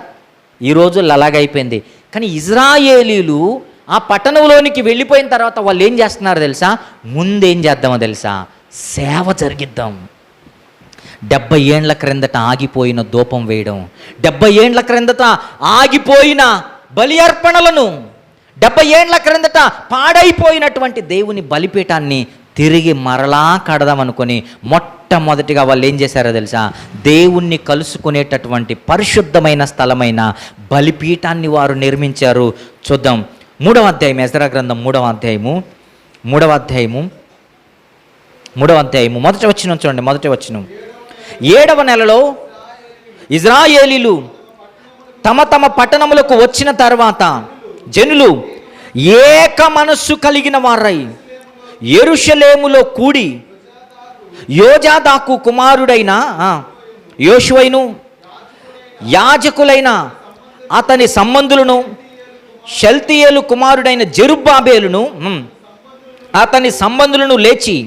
Speaker 1: ఈ రోజుల్లో అలాగైపోయింది. కానీ ఇజ్రాయేలీలు ఆ పట్టణంలోనికి వెళ్ళిపోయిన తర్వాత వాళ్ళు ఏం చేస్తున్నారు తెలుసా? ముందేం చేద్దామో తెలుసా? సేవ జరిగిద్దాం. 70 ఏండ్ల క్రిందట ఆగిపోయిన ధూపం వేయడం, 70 ఏండ్ల క్రిందట ఆగిపోయిన బలి అర్పణలను, 70 ఏండ్ల క్రిందట పాడైపోయినటువంటి దేవుని బలిపీఠాన్ని తిరిగి మరలా కడదామనుకొని మొట్టమొదటిగా వాళ్ళు ఏం చేశారో తెలుసా? దేవుణ్ణి కలుసుకునేటటువంటి పరిశుద్ధమైన స్థలమైన బలిపీఠాన్ని వారు నిర్మించారు. చూద్దాం. 3వ అధ్యాయం, ఎజ్రా గ్రంథం 3వ అధ్యాయము మొదటి వచనం చూడండి. మొదటి వచనం, 7వ నెలలో ఇజ్రాయేలీలు తమ తమ పట్టణములకు వచ్చిన తర్వాత జనులు ఏక మనస్సు కలిగిన వారై యెరూషలేములో కూడి యోజాదాకు కుమారుడైన యోషువైను, యాజకులైన అతని సంబంధులను, షల్తీయేలు కుమారుడైన జెరుబ్బాబేలును అతని సంబంధులను లేచి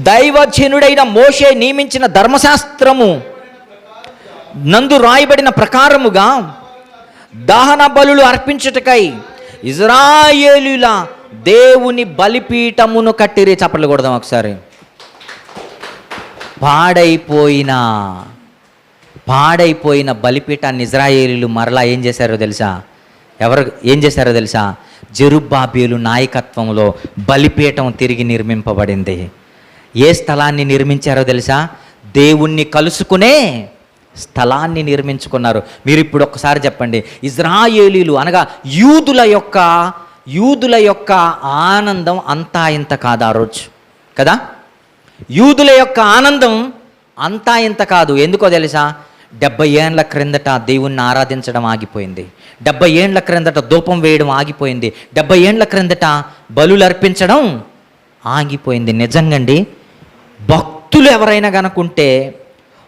Speaker 1: దైవజనుడైన మోషే నియమించిన ధర్మశాస్త్రము నందు రాయబడిన ప్రకారముగా దహన బలులు అర్పించుటకై ఇజ్రాయేలీల దేవుని బలిపీఠమును కట్టిరి. చప్పట్లు కొడదాం ఒకసారి. పాడైపోయిన బలిపీఠాన్ని ఇజ్రాయేలీలు మరలా ఏం చేశారో తెలుసా? ఏం చేశారో తెలుసా? జెరుబ్బాబేలు నాయకత్వంలో బలిపీఠం తిరిగి నిర్మింపబడింది. ఏ స్థలాన్ని నిర్మించారో తెలుసా? దేవుణ్ణి కలుసుకునే స్థలాన్ని నిర్మించుకున్నారు. మీరు ఇప్పుడు ఒక్కసారి చెప్పండి, ఇజ్రాయేలీలు అనగా యూదుల యొక్క ఆనందం అంతా ఇంత కాదు ఆ రోజు కదా. యూదుల యొక్క ఆనందం అంతా ఇంత కాదు. ఎందుకో తెలుసా? 70 ఏండ్ల క్రిందట దేవుణ్ణి ఆరాధించడం ఆగిపోయింది. 70 ఏండ్ల క్రిందట ధూపం వేయడం ఆగిపోయింది. 70 ఏండ్ల క్రిందట బలులు అర్పించడం ఆగిపోయింది. నిజంగండి, భక్తులు ఎవరైనా గనుకుంటే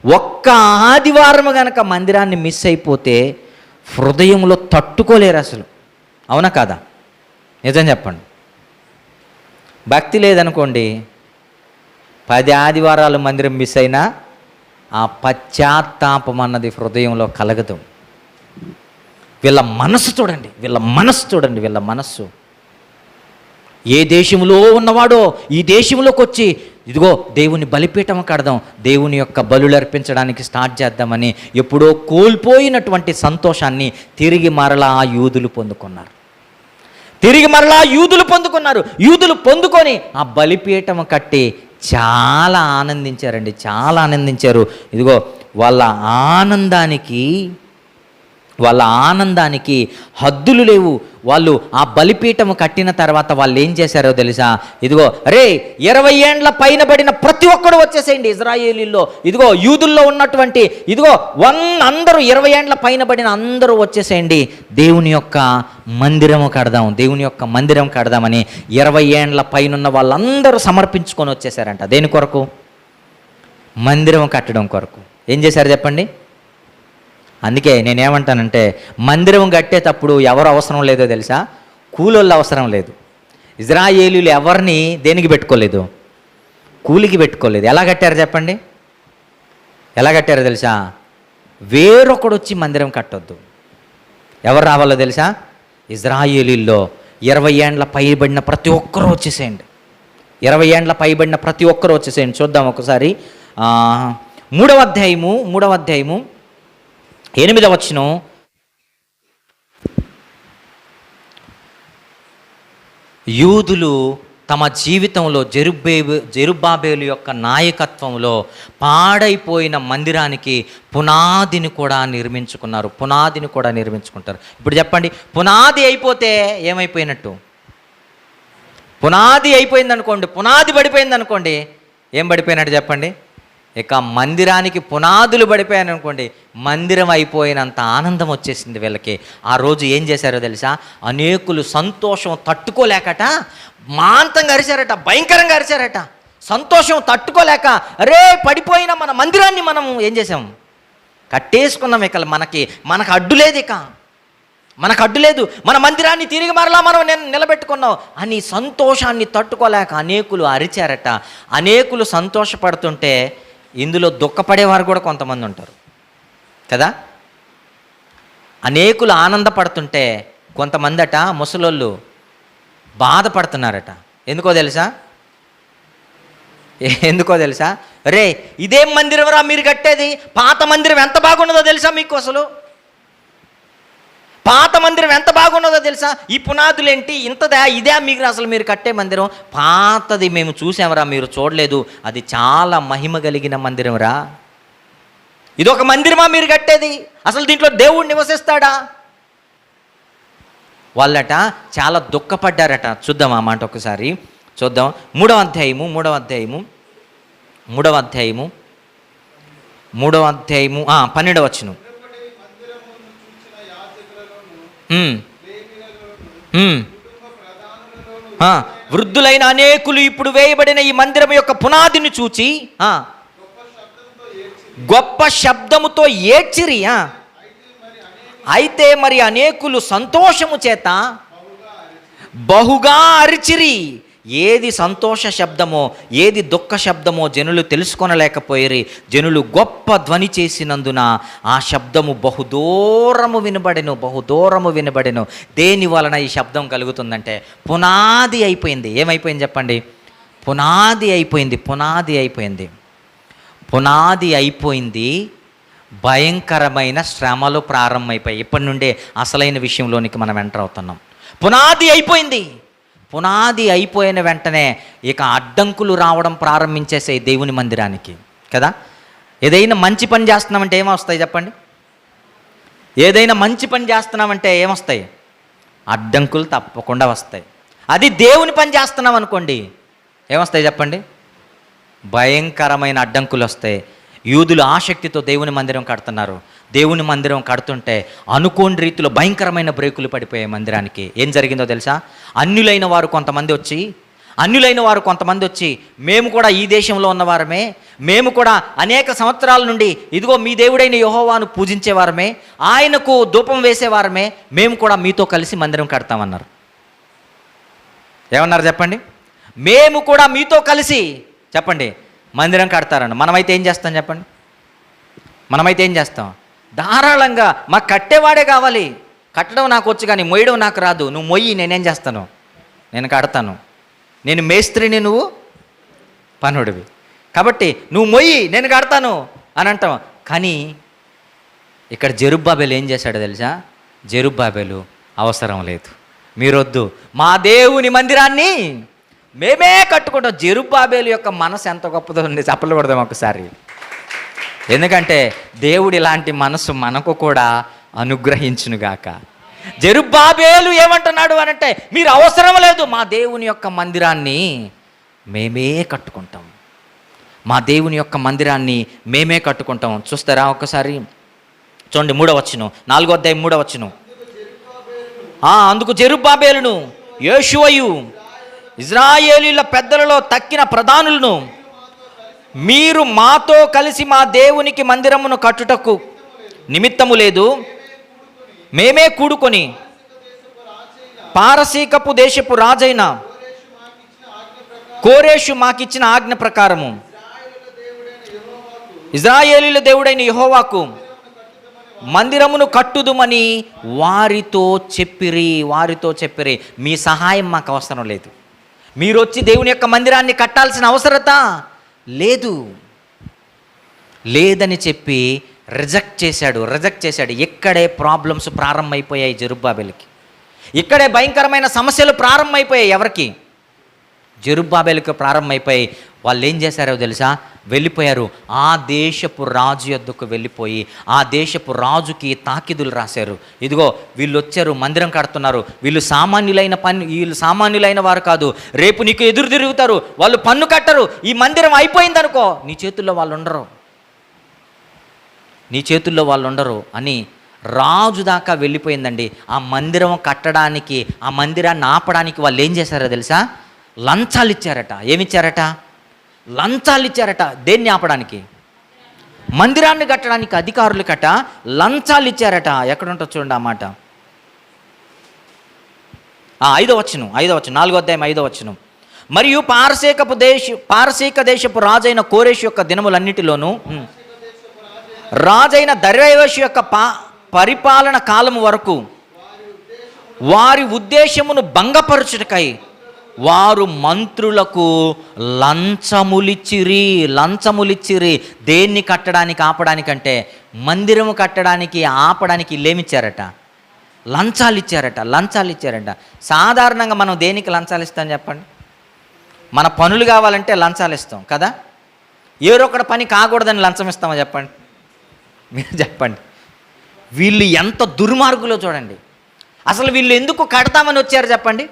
Speaker 1: ఒక్క ఆదివారం గనక మందిరాన్ని మిస్ అయిపోతే హృదయంలో తట్టుకోలేరు అసలు. అవునా కాదా? నిజం చెప్పండి. భక్తి లేదనుకోండి, 10 ఆదివారాలు మందిరం మిస్ అయినా ఆ పశ్చాత్తాపం అన్నది హృదయంలో కలగదు. వీళ్ళ మనస్సు చూడండి, వీళ్ళ మనస్సు. ఏ దేశంలో ఉన్నవాడో ఈ దేశంలోకి వచ్చి ఇదిగో దేవుని బలిపీఠం కడదాం, దేవుని యొక్క బలులు అర్పించడానికి స్టార్ట్ చేద్దామని ఎప్పుడో కోల్పోయినటువంటి సంతోషాన్ని తిరిగి మరలా యూదులు పొందుకున్నారు. యూదులు పొందుకొని ఆ బలిపీఠం కట్టి చాలా ఆనందించారు. ఇదిగో వాళ్ళ ఆనందానికి హద్దులు లేవు. వాళ్ళు ఆ బలిపీఠము కట్టిన తర్వాత వాళ్ళు ఏం చేశారో తెలుసా? ఇదిగో 20 ఏండ్ల పైన పడిన ప్రతి ఒక్కడు వచ్చేసేయండి ఇజ్రాయేలీల్లో. ఇదిగో యూదుల్లో ఉన్నటువంటి అందరూ 20 ఏండ్ల పైన పడిన అందరూ వచ్చేసేయండి, దేవుని యొక్క మందిరం కడదామని 20 ఏండ్ల పైన వాళ్ళందరూ సమర్పించుకొని వచ్చేసారంట. దేని కొరకు? మందిరం కట్టడం కొరకు. ఏం చేశారు చెప్పండి? అందుకే నేనేమంటానంటే, మందిరం కట్టేటప్పుడు ఎవరు అవసరం లేదో తెలుసా? కూలోళ్ళు అవసరం లేదు. ఇజ్రాయేలీలు ఎవరిని దేనికి పెట్టుకోలేదు? కూలికి పెట్టుకోలేదు. ఎలా కట్టారు చెప్పండి? ఎలా కట్టారో తెలుసా? వేరొకడు వచ్చి మందిరం కట్టొద్దు. ఎవరు రావాలో తెలుసా? ఇజ్రాయేలీల్లో 20 ఏండ్ల పైబడిన ప్రతి ఒక్కరూ వచ్చేసేయండి. 20 ఏండ్ల పైబడిన ప్రతి ఒక్కరూ వచ్చేసేయండి. చూద్దాం ఒకసారి. 3వ అధ్యాయము 8వ వచనం. యూదులు తమ జీవితంలో జెరుబ్బాబేలు యొక్క నాయకత్వంలో పాడైపోయిన మందిరానికి పునాదిని కూడా నిర్మించుకుంటారు. ఇప్పుడు చెప్పండి, పునాది అయిపోతే ఏమైపోయినట్టు? పునాది అయిపోయింది అనుకోండి, పునాది పడిపోయింది అనుకోండి, ఏం పడిపోయినట్టు చెప్పండి? ఇక మందిరానికి పునాదులు పడిపోయాను అనుకోండి, మందిరం అయిపోయినంత ఆనందం వచ్చేసింది వీళ్ళకి. ఆ రోజు ఏం చేశారో తెలుసా? అనేకులు సంతోషం తట్టుకోలేకట మాంతంగా అరిచారట, భయంకరంగా అరిచారట. సంతోషం తట్టుకోలేక పడిపోయిన మన మందిరాన్ని మనం ఏం చేసాం? కట్టేసుకున్నాం. ఇక మనకు అడ్డు లేదు, మన మందిరాన్ని తిరిగి మరలా మనం నిలబెట్టుకున్నాం అని సంతోషాన్ని తట్టుకోలేక అనేకులు అరిచారట. అనేకులు సంతోషపడుతుంటే ఇందులో దుఃఖపడేవారు కూడా కొంతమంది ఉంటారు కదా. అనేకులు ఆనందపడుతుంటే కొంతమంది ముసలోళ్ళు బాధపడుతున్నారట. ఎందుకో తెలుసా? ఇదేం మందిరం రా మీరు కట్టేది? పాత మందిరం ఎంత బాగున్నదో తెలుసా మీకు? అసలు పాత మందిరం ఎంత బాగున్నదో తెలుసా? ఈ పునాదులేంటి ఇదే మీరు కట్టే మందిరం? పాతది మేము చూసామరా, మీరు చూడలేదు. అది చాలా మహిమ కలిగిన మందిరం రా. ఇదొక మందిరమా మీరు కట్టేది? అసలు దీంట్లో దేవుడు నివసిస్తాడా? వాళ్ళట చాలా దుఃఖపడ్డారట. చూద్దాం ఆ మాట ఒకసారి చూద్దాం. 3వ అధ్యాయము 12వ వచనం. వృద్ధులైన అనేకులు ఇప్పుడు వేయబడిన ఈ మందిరం యొక్క పునాదిని చూచి గొప్ప శబ్దముతో ఏడ్చిరి. అయితే మరి అనేకులు సంతోషము చేత బహుగా అరిచిరి. ఏది సంతోష శబ్దమో ఏది దుఃఖ శబ్దమో జనులు తెలుసుకొనలేకపోయిరి. జనులు గొప్ప ధ్వని చేసినందున ఆ శబ్దము బహుదూరము వినబడెను. దేని వలన ఈ శబ్దం కలుగుతుందంటే పునాది అయిపోయింది. ఏమైపోయింది చెప్పండి? పునాది అయిపోయింది. భయంకరమైన శ్రమలు ప్రారంభమైపోయాయి. ఇప్పటి నుండే అసలైన విషయంలోనికి మనం ఎంటర్ అవుతున్నాం. పునాది అయిపోయిన వెంటనే ఇక అడ్డంకులు రావడం ప్రారంభించేసాయి దేవుని మందిరానికి కదా. ఏదైనా మంచి పని చేస్తున్నామంటే ఏమొస్తాయి చెప్పండి? ఏదైనా మంచి పని చేస్తున్నామంటే ఏమొస్తాయి? అడ్డంకులు తప్పకుండా వస్తాయి. అది దేవుని పని చేస్తున్నాం అనుకోండి, ఏమొస్తాయి చెప్పండి? భయంకరమైన అడ్డంకులు వస్తాయి. యూదులు ఆసక్తితో దేవుని మందిరం కడుతున్నారు. దేవుని మందిరం కడుతుంటే అనుకోని రీతిలో భయంకరమైన బ్రేకులు పడిపోయాయి మందిరానికి. ఏం జరిగిందో తెలుసా? అన్యులైన వారు కొంతమంది వచ్చి మేము కూడా ఈ దేశంలో ఉన్నవారమే, మేము కూడా అనేక సంవత్సరాల నుండి ఇదిగో మీ దేవుడైన యెహోవాను పూజించేవారమే, ఆయనకు ధూపం వేసేవారమే, మేము కూడా మీతో కలిసి మందిరం కడతామన్నారు. ఏమన్నారు చెప్పండి? మేము కూడా మీతో కలిసి చెప్పండి మందిరం కడతారన్న. మనమైతే ఏం చేస్తాం చెప్పండి? మనమైతే ఏం చేస్తాం? ధారాళంగా మాకు కట్టేవాడే కావాలి, కట్టడం నాకు వచ్చు కానీ మొయ్యడం నాకు రాదు, నువ్వు మొయ్యి, నేనేం చేస్తాను? నేను కడతాను. నేను మేస్త్రిని, నువ్వు పనుడివి, కాబట్టి నువ్వు మొయ్యి, నేను కడతాను అని అంటాం. కానీ ఇక్కడ జెరుబ్బాబెలు ఏం చేశాడో తెలుసా? జెరుబ్బాబెలు అవసరం లేదు, మీరొద్దు, మా దేవుని మందిరాన్ని మేమే కట్టుకుంటాం. జెరుబ్బాబెలు యొక్క మనసు ఎంత గొప్పదో ఉంది, చప్పట్లు కొడదాం ఒకసారి. ఎందుకంటే దేవుడు ఇలాంటి మనసు మనకు కూడా అనుగ్రహించునుగాక. జెరుబ్బాబెలు ఏమంటున్నాడు అనంటే, మీరు అవసరం లేదు, మా దేవుని యొక్క మందిరాన్ని మేమే కట్టుకుంటాం, మా దేవుని యొక్క మందిరాన్ని మేమే కట్టుకుంటాం. చూస్తారా ఒకసారి? చూడండి 3వ వచనం, 4వ అధ్యాయం 3వ వచనం. అందుకు జెరుబ్బాబెలును యోషువయు ఇజ్రాయేలీల పెద్దలలో తక్కిన ప్రధానులను, మీరు మాతో కలిసి మా దేవునికి మందిరమును కట్టుటకు నిమిత్తము లేదు, మేమే కూడుకొని పారసీకపు దేశపు రాజైన కోరేషు మాకిచ్చిన ఆజ్ఞ ప్రకారము ఇజ్రాయేలీల దేవుడైన యెహోవాకు మందిరమును కట్టుదుమని వారితో చెప్పిరి. మీ సహాయం మాకు అవసరం లేదు, మీరు వచ్చి దేవుని యొక్క మందిరాన్ని కట్టాల్సిన అవసరత లేదని చెప్పి రిజెక్ట్ చేశాడు. ఇక్కడే ప్రాబ్లమ్స్ ప్రారంభమైపోయాయి జెరుబ్బాబెలుకి. ఇక్కడే భయంకరమైన సమస్యలు ప్రారంభమైపోయాయి. ఎవరికి? జెరుబ్బాబెలుకి ప్రారంభమైపోయి వాళ్ళు ఏం చేశారో తెలుసా? వెళ్ళిపోయారు. ఆ దేశపు రాజు యొద్దకు వెళ్ళిపోయి ఆ దేశపు రాజుకి తాకిదులు రాశారు. ఇదిగో వీళ్ళు వచ్చారు, మందిరం కడుతున్నారు, వీళ్ళు సామాన్యులైన వారు కాదు, రేపు నీకు ఎదురు తిరుగుతారు, వాళ్ళు పన్ను కట్టరు, ఈ మందిరం అయిపోయిందనుకో నీ చేతుల్లో వాళ్ళు ఉండరు అని రాజు దాకా వెళ్ళిపోయిందండి. ఆ మందిరం కట్టడానికి, ఆ మందిరాన్ని ఆపడానికి వాళ్ళు ఏం చేశారో తెలుసా? లంచాలు ఇచ్చారట. ఏమిచ్చారట? లంచాలు ఇచ్చారట. దేన్ని ఆపడానికి? మందిరాన్ని కట్టడానికి అధికారులు లంచాలు ఇచ్చారట. ఎక్కడ ఉంటుంది చూడండి ఆ మాట. 5వ వచనం, 4వ అధ్యాయం 5వ వచనం. మరియు పారసీక దేశపు రాజైన కోరేషు యొక్క దినములన్నిటిలోనూ రాజైన దర్యావేషు యొక్క పరిపాలన కాలము వరకు వారి ఉద్దేశమును భంగపరచుటకై వారు మంత్రులకు లంచములిచ్చిరి. దేన్ని కట్టడానికి ఆపడానికంటే మందిరము కట్టడానికి ఆపడానికి ఇల్లేమిచ్చారట? లంచాలు ఇచ్చారట. సాధారణంగా మనం దేనికి లంచాలు ఇస్తాం చెప్పండి? మన పనులు కావాలంటే లంచాలు ఇస్తాం కదా. ఏరొకటి పని కాకూడదని లంచం ఇస్తామా చెప్పండి? మీరు చెప్పండి. వీళ్ళు ఎంత దుర్మార్గులో చూడండి. అసలు వీళ్ళు ఎందుకు కడతామని వచ్చారు చెప్పండి?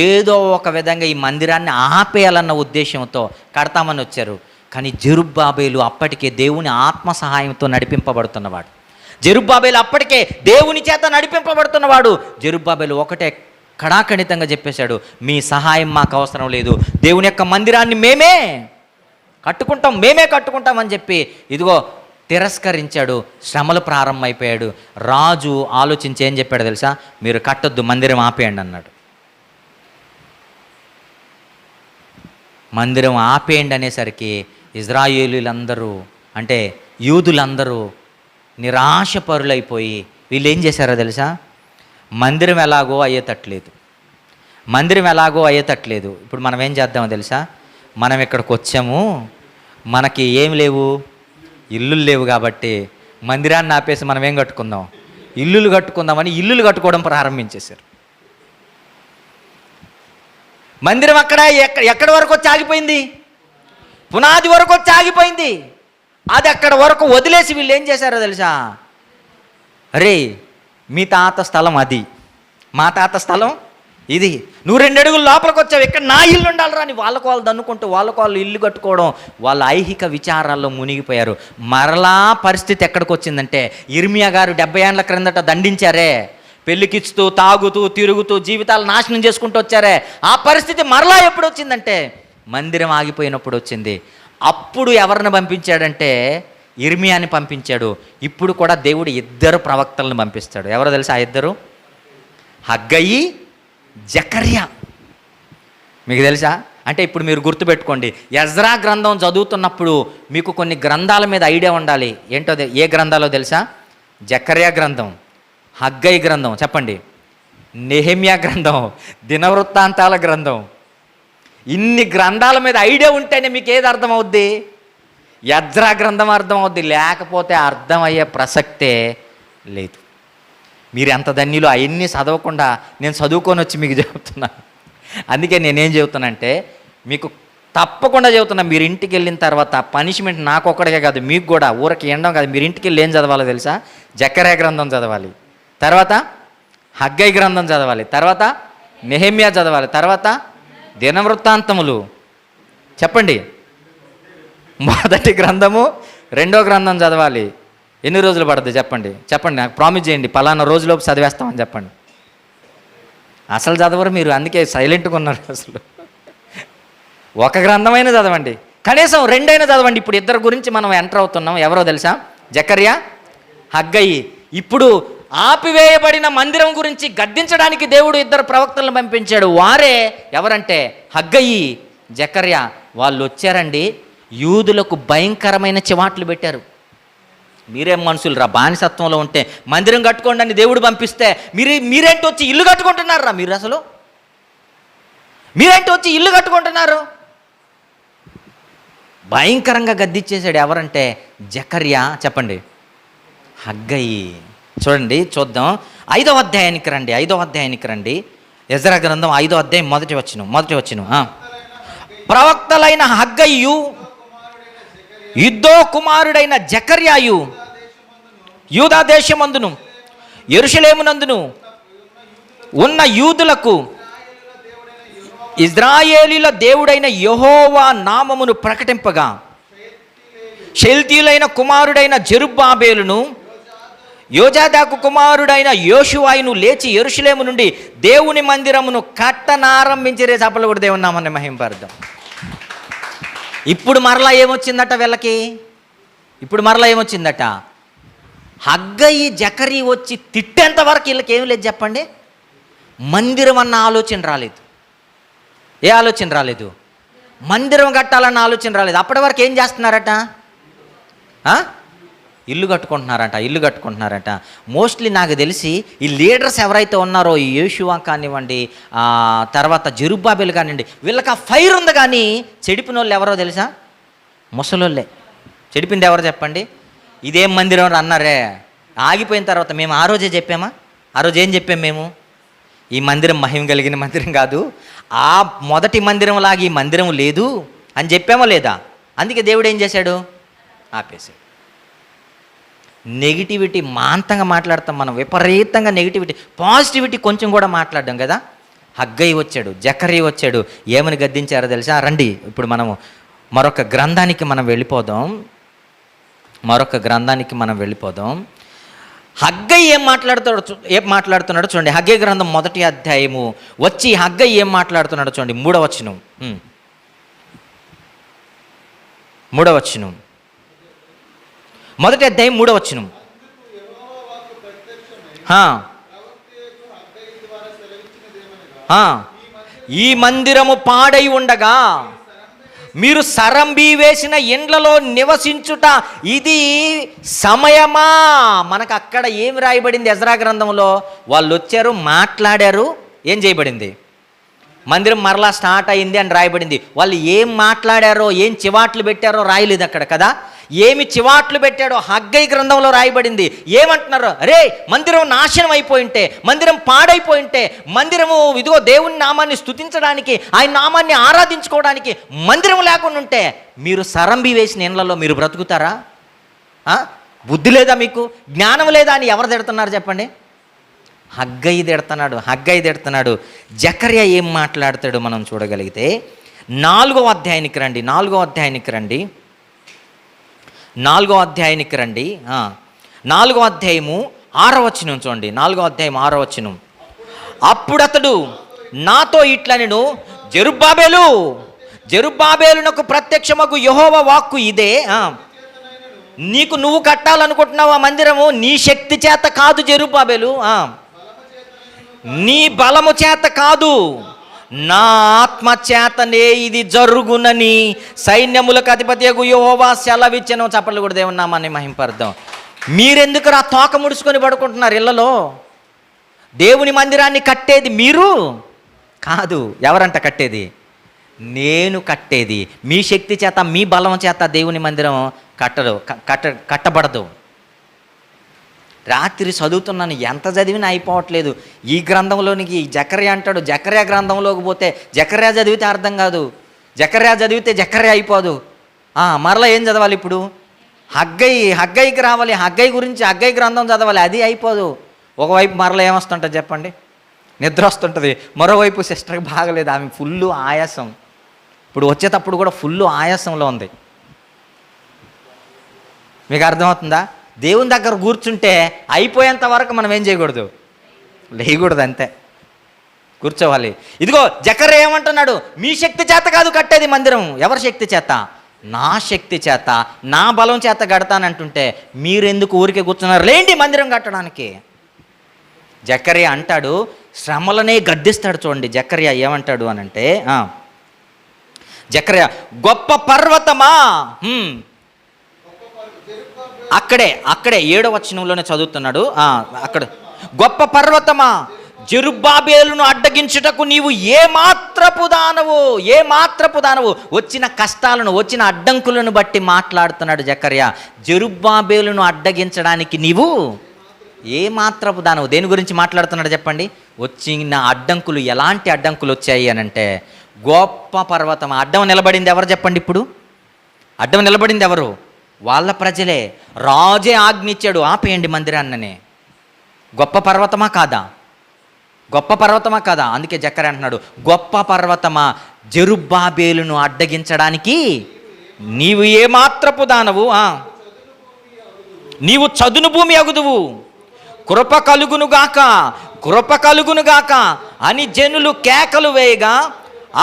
Speaker 1: ఏదో ఒక విధంగా ఈ మందిరాన్ని ఆపేయాలన్న ఉద్దేశంతో కడతామని వచ్చారు. కానీ జెరుబ్బాబెలు అప్పటికే దేవుని ఆత్మ సహాయంతో నడిపింపబడుతున్నవాడు. దేవుని చేత నడిపింపబడుతున్నవాడు. జెరుబ్బాబెలు ఒకటే కడాఖండితంగా చెప్పేశాడు, మీ సహాయం మాకు అవసరం లేదు, దేవుని యొక్క మందిరాన్ని మేమే కట్టుకుంటామని చెప్పి ఇదిగో తిరస్కరించాడు. శ్రమలు ప్రారంభమైపోయాడు. రాజు ఆలోచించి ఏం చెప్పాడు తెలుసా? మీరు కట్టొద్దు, మందిరం ఆపేయండి అన్నాడు. మందిరం ఆపేయండి అనేసరికి ఇజ్రాయేలీలందరూ అంటే యూదులందరూ నిరాశపరులైపోయి వీళ్ళు ఏం చేశారో తెలుసా? మందిరం ఎలాగో అయ్యేటట్లేదు. ఇప్పుడు మనం ఏం చేద్దామో తెలుసా? మనం ఇక్కడికి వచ్చాము, మనకి ఏం లేవు, ఇల్లులు లేవు, కాబట్టి మందిరాన్ని ఆపేసి మనం ఏం కట్టుకుందాం? ఇల్లులు కట్టుకుందామని ఇల్లులు కట్టుకోవడం ప్రారంభించేశారు. మందిరం ఎక్కడి వరకు వచ్చి ఆగిపోయింది? పునాది వరకు వచ్చి ఆగిపోయింది. అది అక్కడ వరకు వదిలేసి వీళ్ళు ఏం చేశారో తెలుసా? అరే మీ తాత స్థలం అది, మా తాత స్థలం ఇది, నువ్వు 2 అడుగులు లోపలికి వచ్చావు, ఇక్కడ నా ఇల్లు ఉండాలిరా అని వాళ్ళకు వాళ్ళు దన్నుకుంటూ వాళ్ళకు వాళ్ళు ఇల్లు కట్టుకోవడం, వాళ్ళ ఐహిక విచారాల్లో మునిగిపోయారు. మరలా పరిస్థితి ఎక్కడికి వచ్చిందంటే, ఇర్మియా గారు 70 ఏళ్ల క్రిందట దండించారే, పెళ్ళికిచ్చుతూ తాగుతూ తిరుగుతూ జీవితాలు నాశనం చేసుకుంటూ వచ్చారే, ఆ పరిస్థితి మరలా ఎప్పుడు వచ్చిందంటే మందిరం ఆగిపోయినప్పుడు వచ్చింది. అప్పుడు ఎవరిని పంపించాడంటే ఇర్మియాని పంపించాడు. ఇప్పుడు కూడా దేవుడు 2 ప్రవక్తలను పంపిస్తాడు. ఎవరో తెలుసా ఆ 2? హగ్గయి, జకర్యా. మీకు తెలుసా? అంటే ఇప్పుడు మీరు గుర్తుపెట్టుకోండి, ఎజ్రా గ్రంథం చదువుతున్నప్పుడు మీకు కొన్ని గ్రంథాల మీద ఐడియా ఉండాలి. ఏంటో ఏ గ్రంథాలో తెలుసా? జకర్యా గ్రంథం, హగ్గయి గ్రంథం, చెప్పండి, నెహెమ్యా గ్రంథం, దినవృత్తాంతాల గ్రంథం. ఇన్ని గ్రంథాల మీద ఐడియా ఉంటేనే మీకు ఏది అర్థమవుద్ది? ఎజ్రా గ్రంథం అర్థమవుద్ది, లేకపోతే అర్థమయ్యే ప్రసక్తే లేదు. మీరు ఎంత ధన్యులు, అవన్నీ చదవకుండా నేను చదువుకొని వచ్చి మీకు చెబుతున్నా. అందుకే నేనేం చెబుతానంటే మీకు తప్పకుండా చెబుతున్నా, మీరు ఇంటికి వెళ్ళిన తర్వాత పనిష్మెంట్ నాకు ఒక్కడికే కాదు, మీకు కూడా ఊరికి ఎండం కాదు. మీరు ఇంటికి వెళ్ళి ఏం చదవాలో తెలుసా? జకర్యా గ్రంథం చదవాలి, తర్వాత హగ్గయి గ్రంథం చదవాలి, తర్వాత నెహెమ్యా చదవాలి, తర్వాత దినవృత్తాంతములు, చెప్పండి, మొదటి గ్రంథము 2వ గ్రంథం చదవాలి. ఎన్ని రోజులు పడుతుంది చెప్పండి? చెప్పండి, నాకు ప్రామిస్ చేయండి, పలానా రోజులోపు చదివేస్తామని చెప్పండి. అసలు చదవరు మీరు, అందుకే సైలెంట్గా ఉన్నారు. అసలు ఒక గ్రంథమైనా చదవండి, కనీసం 2 అయినా చదవండి. ఇప్పుడు 2 గురించి మనం ఎంటర్ అవుతున్నాం. ఎవరో తెలుసా? జకర్యా, హగ్గయి. ఇప్పుడు ఆపివేయబడిన మందిరం గురించి గద్దించడానికి దేవుడు 2 ప్రవక్తలను పంపించాడు. వారే ఎవరంటే హగ్గయి, జకర్యా. వాళ్ళు వచ్చారండి, యూదులకు భయంకరమైన చివాట్లు పెట్టారు. మీరేం మనుషులు రా, బానిసత్వంలో ఉంటే మందిరం కట్టుకోండి అని దేవుడు పంపిస్తే మీరేంటి వచ్చి ఇల్లు కట్టుకుంటున్నారా? మీరు అసలు మీరేంటి వచ్చి ఇల్లు కట్టుకుంటున్నారు? భయంకరంగా గద్దిచ్చేసాడు. ఎవరంటే జకర్యా, చెప్పండి, హగ్గయి. చూడండి, చూద్దాం. 5వ అధ్యాయానికి రండి, 5వ అధ్యాయానికి రండి. ఎజ్రా గ్రంథం 5వ అధ్యాయం మొదటి వచనం. ప్రవక్తలైన హగ్గయ్యు, ఇద్దో కుమారుడైన జకర్యాయు యూదా దేశమందును యెరూషలేమునందును ఉన్న యూదులకు ఇజ్రాయేలీల దేవుడైన యెహోవా నామమును ప్రకటింపగా, షెల్తీయులైన కుమారుడైన జెరుబ్బాబేలును యోజాదాకు కుమారుడైన యోషువాయును లేచి యెరూషలేము నుండి దేవుని మందిరమును కట్టనారంభించిరే. చప్పలు కూడా దేవుని నామాన్ని మహింపరుద్దాం. ఇప్పుడు మరలా ఏమొచ్చిందట వీళ్ళకి? ఇప్పుడు మరలా ఏమొచ్చిందట? హగ్గయి, జకరీ వచ్చి తిట్టేంత వరకు వీళ్ళకి ఏం లేదు చెప్పండి. మందిరం అన్న ఆలోచన రాలేదు. ఏ ఆలోచన రాలేదు? మందిరం కట్టాలన్న ఆలోచన రాలేదు. అప్పటి వరకు ఏం చేస్తున్నారట? ఇల్లు కట్టుకుంటున్నారట. మోస్ట్లీ నాకు తెలిసి ఈ లీడర్స్ ఎవరైతే ఉన్నారో, ఈ యోషువా కానివ్వండి, తర్వాత జెరుబ్బాబెలు కానివ్వండి, వీళ్ళకి ఆ ఫైర్ ఉంది. కానీ చెడిపిన వాళ్ళు ఎవరో తెలుసా? ముసలోళ్ళే. చెడిపింది ఎవరో చెప్పండి? ఇదేం మందిరం అన్నారే. ఆగిపోయిన తర్వాత మేము ఆ రోజే చెప్పామా? ఆ రోజు ఏం చెప్పాము మేము? ఈ మందిరం మహిమ కలిగిన మందిరం కాదు, ఆ మొదటి మందిరం లాగా ఈ మందిరం లేదు అని చెప్పామో లేదా? అందుకే దేవుడు ఏం చేశాడు? ఆపేశాడు. నెగిటివిటీ మాంతంగా మాట్లాడతాం మనం, విపరీతంగా నెగిటివిటీ. పాజిటివిటీ కొంచెం కూడా మాట్లాడడం కదా. హగ్గయి వచ్చాడు, జకరీ వచ్చాడు, ఏమని గద్దించారో తెలుసా? రండి, ఇప్పుడు మనము మరొక గ్రంథానికి మనం వెళ్ళిపోదాం. హగ్గయి ఏం మాట్లాడుతున్నాడో చూడండి. హగ్గయి గ్రంథం 1వ అధ్యాయము వచ్చి హగ్గయి ఏం మాట్లాడుతున్నాడో చూడండి. 3వ వచనం. 3వ వచనం, 1వ అధ్యాయం 3వ వచనం. ఈ మందిరము పాడై ఉండగా మీరు సరంబి వేసిన ఇండ్లలో నివసించుట ఇది సమయమా? మనకు అక్కడ ఏమి రాయబడింది? ఎజ్రా గ్రంథంలో వాళ్ళు వచ్చారు, మాట్లాడారు, ఏం చేయబడింది? మందిరం మరలా స్టార్ట్ అయింది అని రాయబడింది. వాళ్ళు ఏం మాట్లాడారో, ఏం చివాట్లు పెట్టారో రాయలేదు అక్కడ కదా. ఏమి చివాట్లు పెట్టాడో హగ్గై గ్రంథంలో రాయబడింది. ఏమంటున్నారు? అరే మందిరం నాశనం అయిపోయింటే, మందిరం పాడైపోయింటే, మందిరము ఇదిగో దేవుని నామాన్ని స్తుతించడానికి, ఆయన నామాన్ని ఆరాధించుకోవడానికి మందిరం లేకుండా ఉంటే మీరు సరంబి వేసిన ఇళ్లలో మీరు బ్రతుకుతారా? బుద్ధి లేదా, మీకు జ్ఞానం లేదా అని ఎవరు తిడుతున్నారు చెప్పండి? హగ్గై తిడుతున్నాడు. జకర్యా ఏం మాట్లాడతాడు మనం చూడగలిగితే 4వ అధ్యాయానికి రండి. 4వ అధ్యాయానికి రండి. 4వ అధ్యాయము 6వ వచనం చూడండి. 4వ అధ్యాయం 6వ వచనం. అప్పుడు అతడు నాతో ఇట్లనెను, జెరుబ్బాబేలునకు ప్రత్యక్షమగు యెహోవా వాక్కు ఇదే, నువ్వు కట్టాలనుకుంటున్నావు ఆ మందిరము, నీ శక్తి చేత కాదు జెరుబ్బాబేలు, నీ బలము చేత కాదు, నా ఆత్మ చేతనే ఇది జరుగునని సైన్యములకు అధిపతియగు యెహోవా సెలవిచ్చెను. చప్పట్లు కూడా దేవుని నామాన్ని మహింపరుద్దాం. మీరెందుకు రా తోక ముడుచుకొని పడుకుంటున్నారు ఇళ్లలో? దేవుని మందిరాన్ని కట్టేది మీరు కాదు. ఎవరంట కట్టేది? నేను కట్టేది. మీ శక్తి చేత, మీ బలం చేత దేవుని మందిరం కట్టబడదు. రాత్రి చదువుతున్నాను, ఎంత చదివినా అయిపోవట్లేదు. ఈ గ్రంథంలోనికి జకర్యా అంటాడు, జకర్యా గ్రంథంలోకి పోతే జకర్యా చదివితే అర్థం కాదు, జకర్యా చదివితే జకర్యా అయిపోదు. మరలా ఏం చదవాలి ఇప్పుడు? హగ్గైకి రావాలి, హగ్గై గురించి హగ్గై గ్రంథం చదవాలి, అది అయిపోదు. ఒకవైపు మరలా ఏమొస్తుంటుంది చెప్పండి? నిద్ర వస్తుంటుంది. మరోవైపు సిస్టర్కి బాగలేదు, ఆమె ఫుల్ ఆయాసం. ఇప్పుడు వచ్చేటప్పుడు కూడా ఫుల్ ఆయాసంలో ఉంది. మీకు అర్థమవుతుందా? దేవుని దగ్గర కూర్చుంటే అయిపోయేంత వరకు మనం ఏం చేయకూడదు? లేయకూడదు, అంతే, కూర్చోవాలి. ఇదిగో జకర్యా ఏమంటున్నాడు? మీ శక్తి చేత కాదు కట్టేది మందిరం. ఎవరి శక్తి చేత? నా శక్తి చేత, నా బలం చేత కడతానంటుంటే మీరెందుకు ఊరికే కూర్చున్నారు? లేండి మందిరం కట్టడానికి. జకర్యా అంటాడు, శ్రమలనే గద్దిస్తాడు. చూడండి జకర్యా ఏమంటాడు అనంటే, జకర్యా గొప్ప పర్వతమా, అక్కడే 7వ వచనంలోనే చదువుతున్నాడు. అక్కడ గొప్ప పర్వతమా, జెరుబ్బాబేలును అడ్డగించుటకు నీవు ఏ మాత్రపు దానవు. వచ్చిన కష్టాలను, వచ్చిన అడ్డంకులను బట్టి మాట్లాడుతున్నాడు జకర్యా. జెరుబ్బాబేలును అడ్డగించడానికి నీవు ఏ మాత్రపు దానవు. దేని గురించి మాట్లాడుతున్నాడు చెప్పండి? వచ్చిన అడ్డంకులు, ఎలాంటి అడ్డంకులు వచ్చాయి అనంటే గొప్ప పర్వతం. అడ్డం నిలబడింది ఎవరు చెప్పండి? ఇప్పుడు అడ్డం నిలబడింది ఎవరు? వాళ్ళ ప్రజలే. రాజే ఆజ్ఞించాడు, ఆపేయండి మందిరాన్ననే. గొప్ప పర్వతమా కాదా? అందుకే జకర్యా అంటున్నాడు, గొప్ప పర్వతమా, జెరుబ్బాబేలును అడ్డగించడానికి నీవు ఏ మాత్రపు దానవు. నీవు చదును భూమి అగుదువు. కృప కలుగునుగాక అని జనులు కేకలు వేయగా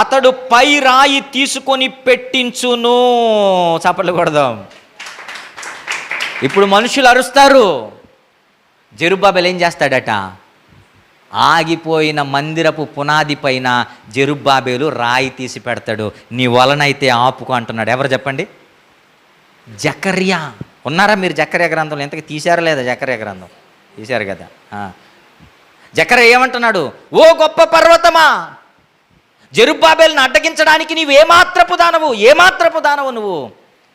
Speaker 1: అతడు పై రాయి తీసుకొని పెట్టించును. చప్పట్లు కొడదాం. ఇప్పుడు మనుషులు అరుస్తారు. జెరుబ్బాబేలు ఏం చేస్తాడట? ఆగిపోయిన మందిరపు పునాది పైన జెరుబ్బాబేలు రాయి తీసి పెడతాడు. నీ వలనైతే ఆపుకో అంటున్నాడు. ఎవరు చెప్పండి? జకర్యా. ఉన్నారా మీరు జకర్యా గ్రంథంలో? ఎంతకి తీశారా లేదా? జకర్యా గ్రంథం తీశారు కదా. జకర్యా ఏమంటున్నాడు? ఓ గొప్ప పర్వతమా, జెరుబ్బాబేలును అడ్డగించడానికి నీవు ఏ మాత్రపు దానవు నువ్వు.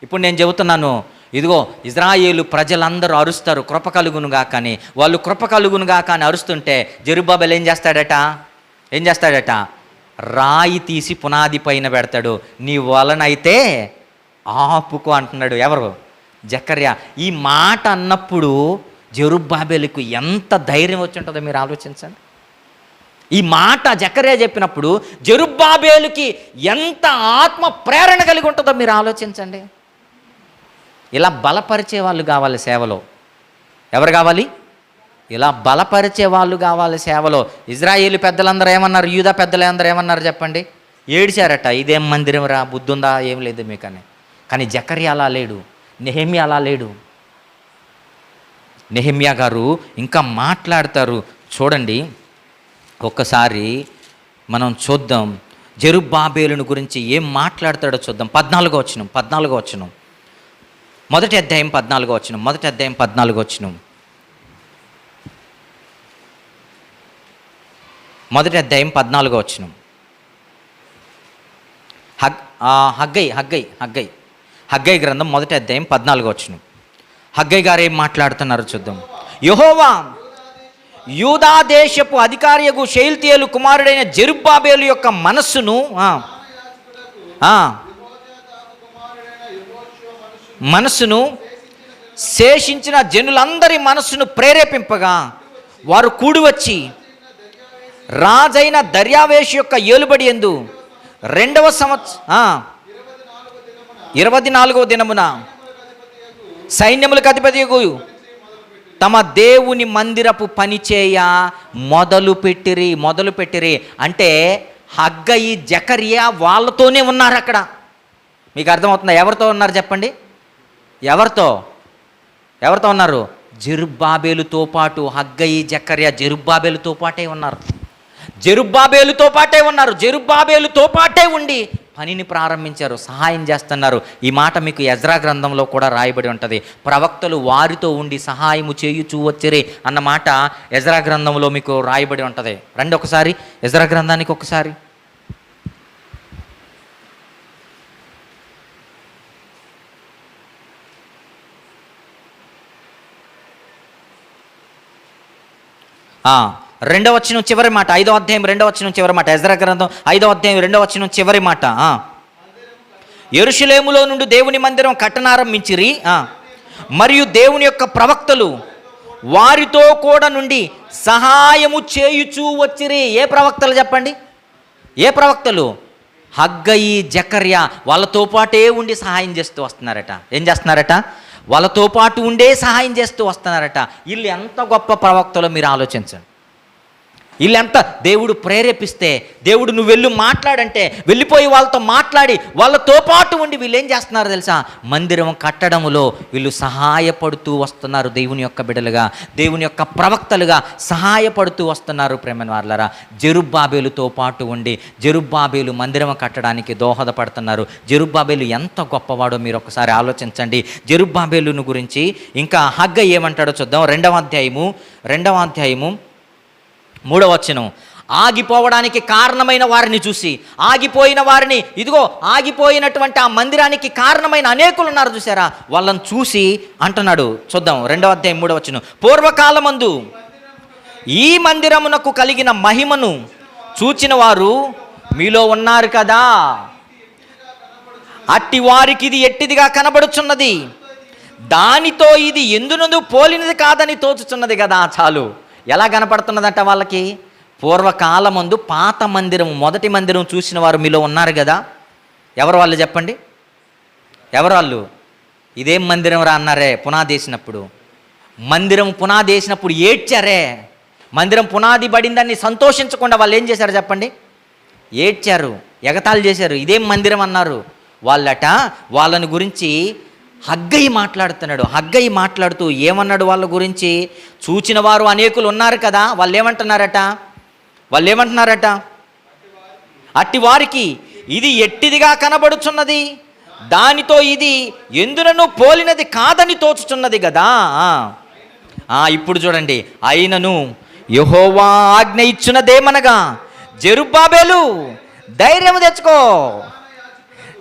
Speaker 1: ఇప్పుడు నేను చెబుతున్నాను, ఇదిగో ఇజ్రాయేలు ప్రజలందరూ అరుస్తారు కృప కలుగునుగా కానీ. వాళ్ళు కృప కలుగునుగా కానీ అరుస్తుంటే జెరుబ్బాబేలు ఏం చేస్తాడట? రాయి తీసి పునాది పైన పెడతాడు. నీ వలనైతే ఆపుకో అంటున్నాడు. ఎవరు? జకర్యా. ఈ మాట అన్నప్పుడు జెరుబ్బాబేలుకు ఎంత ధైర్యం వచ్చి ఉంటుందో మీరు ఆలోచించండి. ఈ మాట జకర్యా చెప్పినప్పుడు జెరుబ్బాబేలుకి ఎంత ఆత్మ ప్రేరణ కలిగి ఉంటుందో మీరు ఆలోచించండి. ఇలా బలపరిచే వాళ్ళు కావాలి సేవలో. ఎవరు కావాలి? ఇలా బలపరిచే వాళ్ళు కావాలి సేవలో. ఇజ్రాయేలు పెద్దలందరూ ఏమన్నారు? యూదా పెద్దలందరూ ఏమన్నారు చెప్పండి? ఏడిచారట, ఇదేం మందిరం రా, బుద్ధుందా, ఏం లేదు మీకని. కానీ జకర్యా అలా లేడు, నెహెమ్యా అలా లేడు. నెహెమ్యా గారు ఇంకా మాట్లాడతారు. చూడండి ఒక్కసారి మనం చూద్దాం జెరుబ్బాబేలును గురించి ఏం మాట్లాడతాడో చూద్దాం. 14వ వచనం. మొదటి అధ్యాయం 14వ వచనం. మొదటి అధ్యాయం 14వ వచనం. మొదటి అధ్యాయం 14వ వచనం. హగ్గై గ్రంథం 1వ అధ్యాయం 14వ వచనం. హగ్గై గారు ఏం మాట్లాడుతున్నారు చూద్దాం. యెహోవా యూదా దేశపు అధికారియగు షయల్తీయేలు కుమారుడైన జెరుబ్బాబేలు యొక్క మనస్సును శేషించిన జనులందరి మనస్సును ప్రేరేపింపగా వారు కూడి వచ్చి రాజైన దర్యావేషు యొక్క ఏలుబడి యందు 24వ దినమున సైన్యములకు అధిపతియగు తమ దేవుని మందిరపు పనిచేయ మొదలు పెట్టిరి. అంటే హగ్గయి, జకర్యా వాళ్ళతోనే ఉన్నారు అక్కడ. మీకు అర్థమవుతుందా? ఎవరితో ఉన్నారు చెప్పండి? ఎవరితో ఉన్నారు? జెరుబ్బాబేలుతో పాటు. హగ్గయి, జకర్యా జెరుబ్బాబేలుతో పాటే ఉన్నారు. జెరుబ్బాబేలుతో పాటే ఉండి పనిని ప్రారంభించారు, సహాయం చేస్తున్నారు. ఈ మాట మీకు ఎజ్రా గ్రంథంలో కూడా రాయబడి ఉంటుంది. ప్రవక్తలు వారితో ఉండి సహాయము చేయుచూ వచ్చిరి అన్న మాట ఎజ్రా గ్రంథంలో మీకు రాయబడి ఉంటుంది. రండి ఒకసారి ఎజ్రా గ్రంథానికి ఒకసారి. రెండవ వచనం చివరి మాట, 5వ అధ్యాయం 2వ వచనం చివరి మాట. ఎజ్రా గ్రంథం 5వ అధ్యాయం 2వ వచనం చివరి మాట. యెరూషలేములో నుండి దేవుని మందిరం కట్టనారంభించిరి, మరియు దేవుని యొక్క ప్రవక్తలు వారితో కూడా నుండి సహాయము చేయుచూ వచ్చిరి. ఏ ప్రవక్తలు చెప్పండి? ఏ ప్రవక్తలు? హగ్గయి, జకర్యా వాళ్ళతో పాటే ఉండి సహాయం చేస్తూ వస్తున్నారట. ఏం చేస్తున్నారట? వాళ్ళతో పాటు ఉండే సహాయం చేస్తూ వస్తున్నారట. వీళ్ళు ఎంత గొప్ప ప్రవక్తలో మీరు ఆలోచించండి. వీళ్ళెంత దేవుడు ప్రేరేపిస్తే, దేవుడు నువ్వు వెళ్ళు మాట్లాడంటే వెళ్ళిపోయి వాళ్ళతో మాట్లాడి వాళ్ళతో పాటు ఉండి వీళ్ళు ఏం చేస్తున్నారు తెలుసా? మందిరం కట్టడములో వీళ్ళు సహాయపడుతూ వస్తున్నారు. దేవుని యొక్క బిడ్డలుగా, దేవుని యొక్క ప్రవక్తలుగా సహాయపడుతూ వస్తున్నారు. ప్రేమని వారలారా, జెరుబ్బాబేలుతో పాటు ఉండి జెరుబ్బాబేలు మందిరం కట్టడానికి దోహదపడుతున్నారు. జెరుబ్బాబేలు ఎంత గొప్పవాడో మీరు ఒకసారి ఆలోచించండి. జెరుబ్బాబేలును గురించి ఇంకా హగ్గై ఏమంటాడో చూద్దాం. 2వ అధ్యాయము 3వ వచనం. ఆగిపోవడానికి కారణమైన వారిని చూసి, ఆగిపోయిన వారిని, ఇదిగో ఆగిపోయినటువంటి ఆ మందిరానికి కారణమైన అనేకులు ఉన్నారు చూసారా, వాళ్ళని చూసి అంటున్నాడు. చూద్దాం 2వ అధ్యాయం 3వ వచనం. పూర్వకాలమందు ఈ మందిరమునకు కలిగిన మహిమను చూచిన వారు మీలో ఉన్నారు కదా, అట్టి వారికి ఇది ఎట్టిదిగా కనబడుచున్నది, దానితో ఇది ఎందునందు పోలినది కాదని తోచుచున్నది కదా. చాలు. ఎలా కనపడుతున్నదట వాళ్ళకి? పూర్వకాలమందు పాత మందిరం, మొదటి మందిరం చూసిన వారు మీలో ఉన్నారు కదా. ఎవరు వాళ్ళు చెప్పండి? ఎవరు వాళ్ళు? ఇదేం మందిరం రా అన్నారే పునాదేసినప్పుడు. మందిరం పునాదేసినప్పుడు ఏడ్చారే. మందిరం పునాది పడిందని సంతోషించకుండా వాళ్ళు ఏం చేశారు చెప్పండి? ఏడ్చారు, ఎగతాళి చేశారు. ఇదేం మందిరం అన్నారు. వాళ్ళని గురించి హగ్గై మాట్లాడుతున్నాడు. హగ్గై మాట్లాడుతూ ఏమన్నాడు వాళ్ళ గురించి? చూచిన వారు అనేకులు ఉన్నారు కదా. వాళ్ళు ఏమంటున్నారట? అట్టి వారికి ఇది ఎట్టిదిగా కనబడుచున్నది, దానితో ఇది ఎందునను పోలినది కాదని తోచుచున్నది కదా. ఇప్పుడు చూడండి. అయినను యెహోవా ఆజ్ఞ ఇచ్చున్నదేమనగా, జెరుబ్బాబేలు ధైర్యము తెచ్చుకో,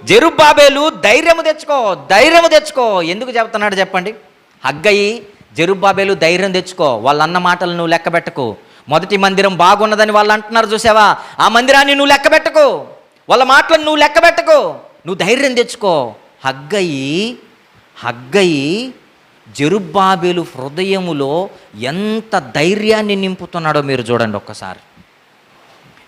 Speaker 1: జెరుబ్బాబేలు ధైర్యము తెచ్చుకో. ఎందుకు చెప్తున్నాడు చెప్పండి? హగ్గయి, జెరుబ్బాబేలు ధైర్యం తెచ్చుకో. వాళ్ళు అన్న మాటలు నువ్వు లెక్క పెట్టకు. మొదటి మందిరం బాగున్నదని వాళ్ళు అంటున్నారు చూసావా, ఆ మందిరాన్ని నువ్వు లెక్క పెట్టకు. వాళ్ళ మాటలను నువ్వు లెక్క పెట్టకు. నువ్వు ధైర్యం తెచ్చుకో. హగ్గయి జెరుబ్బాబేలు హృదయములో ఎంత ధైర్యాన్ని నింపుతున్నాడో మీరు చూడండి ఒక్కసారి.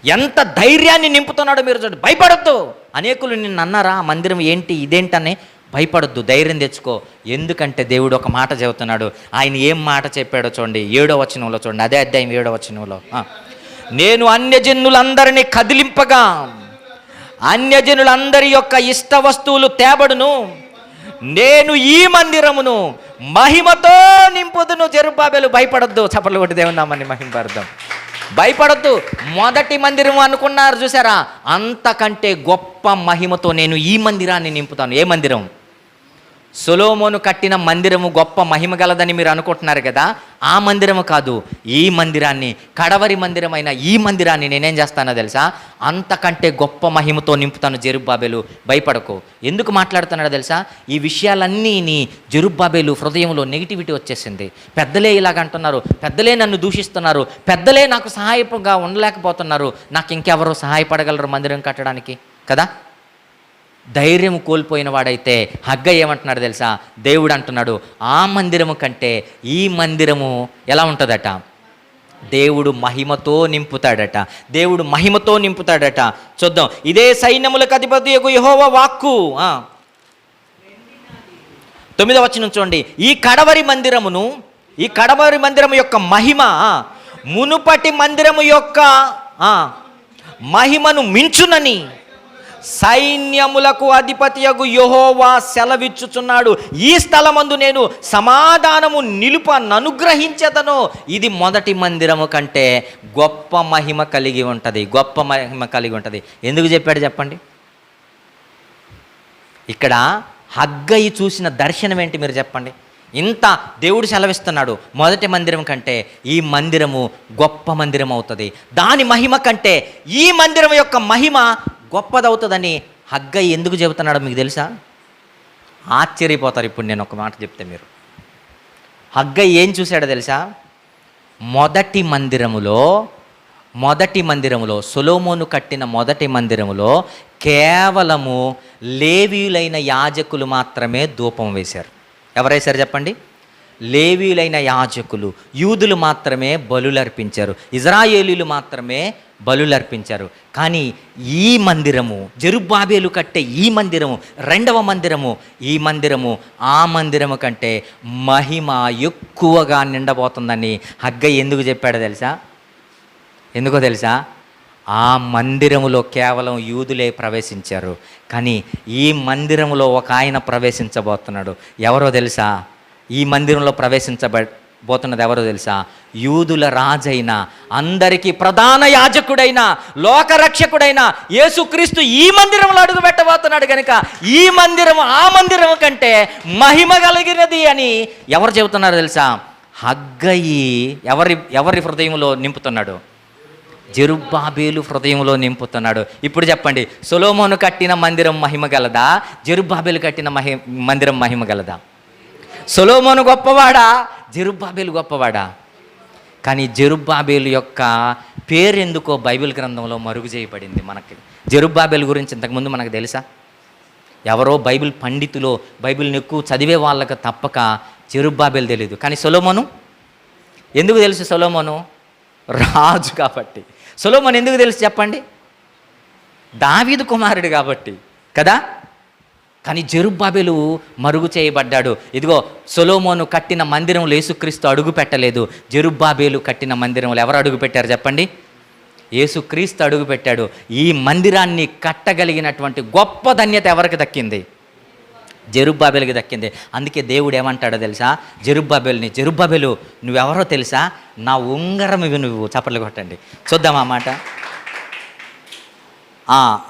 Speaker 1: ఎంత ధైర్యాన్ని నింపుతున్నాడో మీరు చూడండి. భయపడొద్దు. అనేకులు నిన్ను అన్నారా మందిరం ఏంటి ఇదేంటని, భయపడొద్దు, ధైర్యం తెచ్చుకో. ఎందుకంటే దేవుడు ఒక మాట చెబుతున్నాడు. ఆయన ఏం మాట చెప్పాడో చూడండి. 7వ వచనంలో చూడండి. అదే అధ్యాయం 7వ వచనంలో. నేను అన్యజనులందరినీ కదిలింపగా అన్యజనులందరి యొక్క ఇష్ట వస్తువులు తేబడును, నేను ఈ మందిరమును మహిమతో నింపుదును. జెరుబ్బాబేలు భయపడొద్దు. చప్పట్లు కొట్టి దేవుని నామాన్ని మహిమపడదాం. భయపడొద్దు. మొదటి మందిరం అనుకున్నారు చూసారా, అంతకంటే గొప్ప మహిమతో నేను ఈ మందిరాన్ని నింపుతాను. ఏ మందిరం? సొలొమోను కట్టిన మందిరము గొప్ప మహిమ గలదని మీరు అనుకుంటున్నారు కదా, ఆ మందిరము కాదు, ఈ మందిరాన్ని, కడవరి మందిరమైన ఈ మందిరాన్ని నేనేం చేస్తానో తెలుసా, అంతకంటే గొప్ప మహిమతో నింపుతాను జెరుబ్బాబెలు, భయపడకు. ఎందుకు మాట్లాడుతున్నాడో తెలుసా, ఈ విషయాలన్నీ నీ జెరుబ్బాబెలు హృదయంలో నెగిటివిటీ వచ్చేసింది. పెద్దలే ఇలాగ అంటున్నారు, పెద్దలే నన్ను దూషిస్తున్నారు, పెద్దలే నాకు సహాయపుగా ఉండలేకపోతున్నారు, నాకు ఇంకెవరో సహాయపడగలరు మందిరం కట్టడానికి కదా. ధైర్యం కోల్పోయిన వాడైతే హగ్గై ఏమంటున్నాడు తెలుసా, దేవుడు అంటున్నాడు ఆ మందిరము కంటే ఈ మందిరము ఎలా ఉంటుందట, దేవుడు మహిమతో నింపుతాడట, దేవుడు మహిమతో నింపుతాడట. చూద్దాం, ఇదే సైన్యములకు అధిపతియగు యెహోవా వాక్కు. 9వ వచనం చూడండి, ఈ కడవరి మందిరము యొక్క మహిమ మునుపటి మందిరము యొక్క మహిమను మించునని సైన్యములకు అధిపతియగు యెహోవా సెలవిచ్చుచున్నాడు. ఈ స్థలమందు నేను సమాధానము నిలుపననుగ్రహించెదను. ఇది మొదటి మందిరము కంటే గొప్ప మహిమ కలిగి ఉంటుంది, గొప్ప మహిమ కలిగి ఉంటుంది. ఎందుకు చెప్పాడు చెప్పండి? ఇక్కడ హగ్గయి చూసిన దర్శనం ఏంటి మీరు చెప్పండి? ఇంత దేవుడు సెలవిస్తున్నాడు, మొదటి మందిరం కంటే ఈ మందిరము గొప్ప మందిరం అవుతుంది, దాని మహిమ కంటే ఈ మందిరం యొక్క మహిమ గొప్పదవుతుందని హగ్గయి ఎందుకు చెబుతున్నాడో మీకు తెలుసా? ఆశ్చర్యపోతారు. ఇప్పుడు నేను ఒక మాట చెప్తే మీరు, హగ్గయి ఏం చూశాడో తెలుసా? మొదటి మందిరములో సొలొమోను కట్టిన మొదటి మందిరములో కేవలము లేవీయులైన యాజకులు మాత్రమే ధూపం వేశారు. ఎవరేశారు చెప్పండి? లేవీయులైన యాజకులు, యూదులు మాత్రమే బలులర్పించారు, ఇజ్రాయేలీలు మాత్రమే బలులర్పించారు. కానీ ఈ మందిరము, జెరుబ్బాబెలు కట్టే ఈ మందిరము, రెండవ మందిరము, ఈ మందిరము ఆ మందిరము కంటే మహిమ ఎక్కువగా నిండబోతుందని హగ్గయి ఎందుకు చెప్పాడో తెలుసా? ఎందుకో తెలుసా? ఆ మందిరములో కేవలం యూదులే ప్రవేశించారు, కానీ ఈ మందిరములో ఒక ఆయన ప్రవేశించబోతున్నాడు. ఎవరో తెలుసా? ఈ మందిరంలో ప్రవేశించబోతున్నది ఎవరో తెలుసా? యూదుల రాజైన, అందరికీ ప్రధాన యాజకుడైన, లోకరక్షకుడైన యేసుక్రీస్తు ఈ మందిరంలో అడుగు పెట్టబోతున్నాడు. కనుక ఈ మందిరము ఆ మందిరం కంటే మహిమ కలిగినది అని ఎవరు చెబుతున్నారు తెలుసా? హగ్గయి ఎవరి హృదయంలో నింపుతున్నాడు? జెరుబ్బాబెలు హృదయంలో నింపుతున్నాడు. ఇప్పుడు చెప్పండి, సొలొమోను కట్టిన మందిరం మహిమ గలదా, జెరుబ్బాబెలు కట్టిన మందిరం మహిమ గలదా? సొలొమోను గొప్పవాడా, జెరుబ్బాబెలు గొప్పవాడా? కానీ జెరుబ్బాబెలు యొక్క పేరెందుకో బైబిల్ గ్రంథంలో మరుగు చేయబడింది. మనకి జెరుబ్బాబెలు గురించి ఇంతకుముందు మనకు తెలుసా? ఎవరో బైబిల్ పండితులు, బైబిల్ని ఎక్కువ చదివే వాళ్ళకి తప్పక జెరుబ్బాబెలు తెలియదు. కానీ సొలొమోను ఎందుకు తెలుసు? సొలొమోను రాజు కాబట్టి. సొలొమోను ఎందుకు తెలుసు చెప్పండి? దావీదు కుమారుడు కాబట్టి కదా. కానీ జెరుబ్బాబెలు మరుగు చేయబడ్డాడు. ఇదిగో సొలొమోను కట్టిన మందిరంలో యేసుక్రీస్తు అడుగు పెట్టలేదు, జెరుబ్బాబెలు కట్టిన మందిరంలో ఎవరు అడుగు పెట్టారు చెప్పండి? యేసుక్రీస్తు అడుగు పెట్టాడు. ఈ మందిరాన్ని కట్టగలిగినటువంటి గొప్ప ధన్యత ఎవరికి దక్కింది? జెరుబ్బాబెలుకి దక్కింది. అందుకే దేవుడు ఏమంటాడో తెలుసా? జెరుబ్బాబెలు నువ్వెవరో తెలుసా? నా ఉంగరం ఇవి నువ్వు. చప్పట్లు కొట్టండి చూద్దాం ఆ మాట.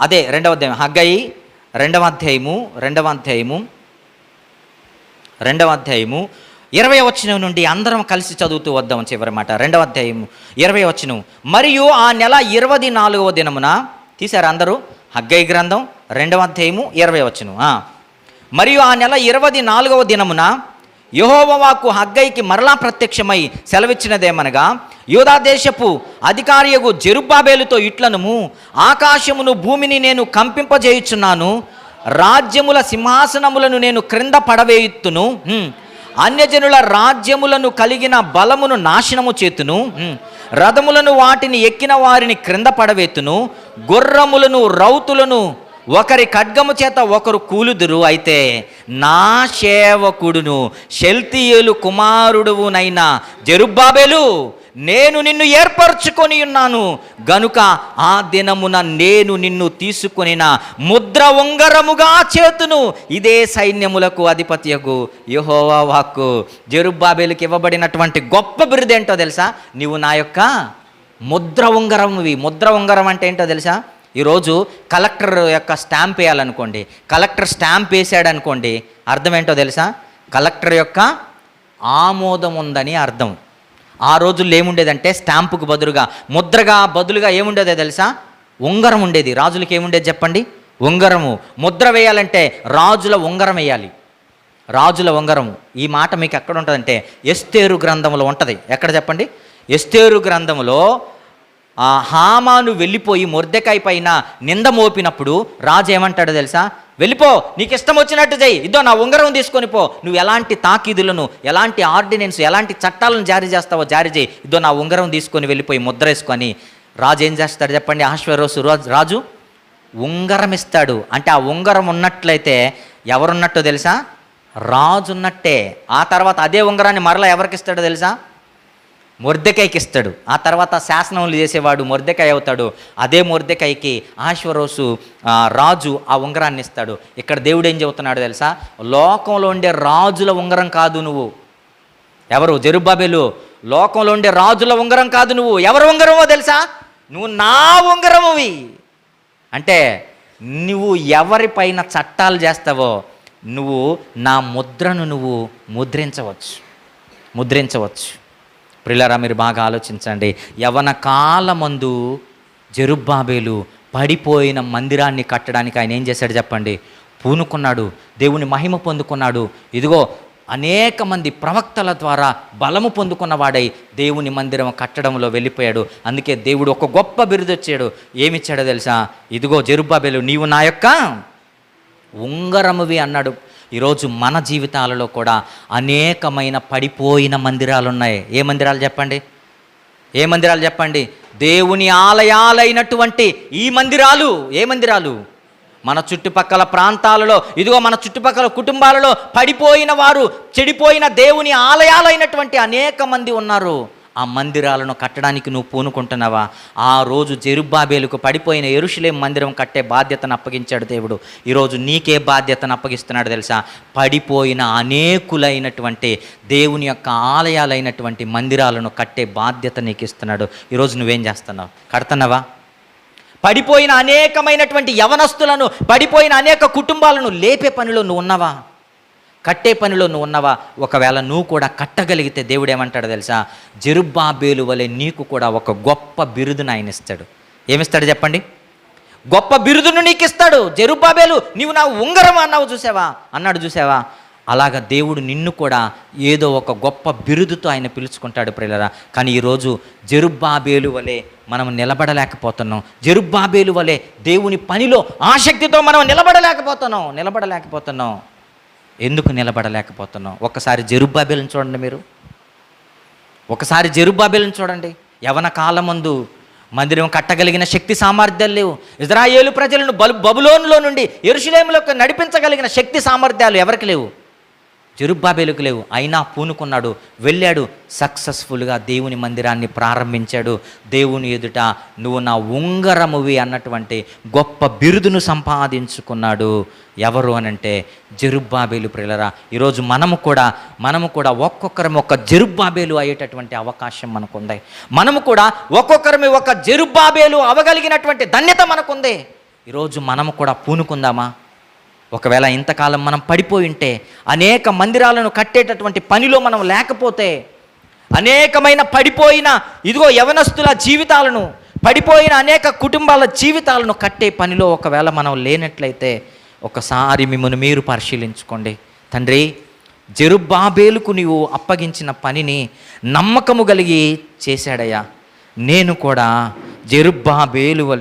Speaker 1: అదే 2వ అధ్యాయం, హగ్గయి 2వ అధ్యాయము 20వ వచనం నుండి అందరం కలిసి చదువుతూ వద్దాం. చివరి మాట 2వ అధ్యాయము 20వ వచనం. మరియు ఆ నెల 24వ దినమున, తీశారు అందరూ? హగ్గయి గ్రంథం 2వ అధ్యాయము 20వ వచనం. మరియు ఆ నెల 24వ దినమున యెహోవా వాక్కు హగ్గయికి మరలా ప్రత్యక్షమై సెలవిచ్చినదేమనగా, యూదా దేశపు అధికారియగు జెరుబ్బాబెలుతో ఇట్లనుము, ఆకాశమును భూమిని నేను కంపింపజేయుచున్నాను, రాజ్యముల సింహాసనములను నేను క్రింద పడవేయుత్తును, అన్యజనుల రాజ్యములను కలిగిన బలమును నాశనము చేతును, రథములను వాటిని ఎక్కిన వారిని క్రింద పడవేతును, గుర్రములను రౌతులను ఒకరి ఖడ్గము చేత ఒకరు కూలుదురు. అయితే నా సేవకుడును షెల్తీయేలు కుమారుడువునైన జెరుబ్బాబెలు, నేను నిన్ను ఏర్పరచుకొని ఉన్నాను గనుక ఆ దినమున నేను నిన్ను తీసుకొనిన ముద్ర ఉంగరముగా చేతును. ఇదే సైన్యములకు అధిపతియగు యెహోవా వాక్కు. జెరుబ్బాబెలుకి ఇవ్వబడినటువంటి గొప్ప బిరుదేంటో తెలుసా? నీవు నా యొక్క ముద్ర ఉంగరమువి. ముద్ర ఉంగరం అంటే ఏంటో తెలుసా? ఈరోజు కలెక్టర్ యొక్క స్టాంప్ వేయాలనుకోండి, కలెక్టర్ స్టాంప్ వేసాడనుకోండి, అర్థం ఏంటో తెలుసా? కలెక్టర్ యొక్క ఆమోదం ఉందని అర్థం. ఆ రోజుల్లో ఏముండేదంటే స్టాంపుకు బదులుగా, ముద్రగా బదులుగా ఏముండేదో తెలుసా? ఉంగరం ఉండేది. రాజులకి ఏముండేది చెప్పండి? ఉంగరము. ముద్ర వేయాలంటే రాజుల ఉంగరం వేయాలి, రాజుల ఉంగరము. ఈ మాట మీకు ఎక్కడ ఉంటుందంటే ఎస్తేరు గ్రంథంలో ఉంటుంది. ఎక్కడ చెప్పండి? ఎస్తేరు గ్రంథంలో హామాను వెళ్ళిపోయి మొర్దెకాయి పైన నింద మోపినప్పుడు రాజు ఏమంటాడో తెలుసా? వెళ్ళిపో, నీకు ఇష్టం వచ్చినట్టు చెయ్యి, ఇదో నా ఉంగరం తీసుకొని పో, నువ్వు ఎలాంటి తాకీదులను, ఎలాంటి ఆర్డినెన్స్, ఎలాంటి చట్టాలను జారీ చేస్తావో జారీ చేయి, ఇదో నా ఉంగరం తీసుకొని వెళ్ళిపోయి ముద్ర వేసుకొని. రాజు ఏం చేస్తాడు చెప్పండి? అహష్వేరోషు రాజు ఉంగరం ఇస్తాడు. అంటే ఆ ఉంగరం ఉన్నట్లయితే ఎవరున్నట్టో తెలుసా? రాజు ఉన్నట్టే. ఆ తర్వాత అదే ఉంగరాన్ని మరలా ఎవరికి ఇస్తాడో తెలుసా? మొర్దెకాయికి ఇస్తాడు. ఆ తర్వాత శాసనములు చేసేవాడు మొర్దెకాయి అవుతాడు. అదే మొర్దెకాయికి అహష్వేరోషు రాజు ఆ ఉంగరాన్ని ఇస్తాడు. ఇక్కడ దేవుడు ఏం చెబుతున్నాడు తెలుసా? లోకంలో ఉండే రాజుల ఉంగరం కాదు నువ్వు. ఎవరు? జెరుబ్బాబెలు. లోకంలో ఉండే రాజుల ఉంగరం కాదు నువ్వు. ఎవరు ఉంగరమో తెలుసా? నువ్వు నా ఉంగరమువి. అంటే నువ్వు ఎవరిపైన చట్టాలు చేస్తావో నువ్వు నా ముద్రను నువ్వు ముద్రించవచ్చు. ప్రియులారా, మీరు బాగా ఆలోచించండి. యవన కాలమందు జెరుబ్బాబెలు పడిపోయిన మందిరాన్ని కట్టడానికి ఆయన ఏం చేశాడు చెప్పండి? పూనుకున్నాడు, దేవుని మహిమ పొందుకున్నాడు. ఇదిగో అనేక మంది ప్రవక్తల ద్వారా బలము పొందుకున్నవాడై దేవుని మందిరం కట్టడంలో వెళ్ళిపోయాడు. అందుకే దేవుడు ఒక గొప్ప బిరుదు వచ్చాడు. ఏమిచ్చాడో తెలుసా? ఇదిగో జెరుబ్బాబెలు, నీవు నా యొక్క ఉంగరమువి అన్నాడు. ఈరోజు మన జీవితాలలో కూడా అనేకమైన పడిపోయిన మందిరాలు ఉన్నాయి. ఏ మందిరాలు చెప్పండి? దేవుని ఆలయాలైనటువంటి ఈ మందిరాలు. ఏ మందిరాలు? మన చుట్టుపక్కల ప్రాంతాలలో, ఇదిగో మన చుట్టుపక్కల కుటుంబాలలో పడిపోయిన వారు, చెడిపోయిన దేవుని ఆలయాలైనటువంటి అనేక మంది ఉన్నారు. ఆ మందిరాలను కట్టడానికి నువ్వు పూనుకుంటున్నావా? ఆ రోజు జెరుబ్బాబెలుకు పడిపోయిన యెరూషలేము మందిరం కట్టే బాధ్యతను అప్పగించాడు దేవుడు. ఈరోజు నీకే బాధ్యతను అప్పగిస్తున్నాడు తెలుసా? పడిపోయిన అనేకులైనటువంటి దేవుని యొక్క ఆలయాలైనటువంటి మందిరాలను కట్టే బాధ్యత నీకు ఇస్తున్నాడు. ఈరోజు నువ్వేం చేస్తున్నావు? కడుతున్నావా? పడిపోయిన అనేకమైనటువంటి యవనస్తులను, పడిపోయిన అనేక కుటుంబాలను లేపే పనిలో నువ్వు ఉన్నావా? కట్టే పనిలో నువ్వు ఉన్నావా? ఒకవేళ నువ్వు కూడా కట్టగలిగితే దేవుడు ఏమంటాడు తెలుసా? జెరుబ్బాబెలు వలె నీకు కూడా ఒక గొప్ప బిరుదును ఆయన ఇస్తాడు. ఏమిస్తాడు చెప్పండి? గొప్ప బిరుదును నీకు ఇస్తాడు. జెరుబ్బాబెలు, నీవు నా ఉంగరం అన్నాడు చూసావా? అలాగా దేవుడు నిన్ను కూడా ఏదో ఒక గొప్ప బిరుదుతో ఆయన పిలుచుకుంటాడు ప్రియులారా. కానీ ఈరోజు జెరుబ్బాబెలు వలె మనం నిలబడలేకపోతున్నాం. జెరుబ్బాబెలు వలె దేవుని పనిలో ఆసక్తితో మనం నిలబడలేకపోతున్నాం. ఎందుకు నిలబడలేకపోతున్నాం? ఒకసారి జెరుబ్బాబెలుని చూడండి. మీరు ఒకసారి జెరుబ్బాబెలుని చూడండి. యవన కాలమందు మందిరం కట్టగలిగిన శక్తి సామర్థ్యాలు లేవు. ఇజ్రాయేలు ప్రజలను బబులోనులో నుండి యెరూషలేములోకి నడిపించగలిగిన శక్తి సామర్థ్యాలు ఎవరికి లేవు? జెరుబ్బాబెలుకు లేవు. అయినా పూనుకున్నాడు, వెళ్ళాడు, సక్సెస్ఫుల్గా దేవుని మందిరాన్ని ప్రారంభించాడు. దేవుని ఎదుట నువ్వు నా ఉంగరమువి అన్నటువంటి గొప్ప బిరుదును సంపాదించుకున్నాడు. ఎవరు అనంటే జెరుబ్బాబెలు. ప్రియులారా, ఈరోజు మనము కూడా ఒక్కొక్కరం ఒక జెరుబ్బాబెలు అయ్యేటటువంటి అవకాశం మనకుంది. మనము కూడా ఒక్కొక్కరమి ఒక జెరుబ్బాబెలు అవ్వగలిగినటువంటి ధన్యత మనకుంది. ఈరోజు మనము కూడా పూనుకుందామా? ఒకవేళ ఇంతకాలం మనం పడిపోయి ఉంటే, అనేక మందిరాలను కట్టేటటువంటి పనిలో మనం లేకపోతే, అనేకమైన పడిపోయిన ఇదిగో యవనస్తుల జీవితాలను, పడిపోయిన అనేక కుటుంబాల జీవితాలను కట్టే పనిలో ఒకవేళ మనం లేనట్లయితే ఒకసారి మిమ్మల్ని మీరు పరిశీలించుకోండి. తండ్రి, జెరుబ్బాబెలుకు నీవు అప్పగించిన పనిని నమ్మకము కలిగి చేశాడయ్యా. నేను కూడా జెరుబ్బాబెలు వలె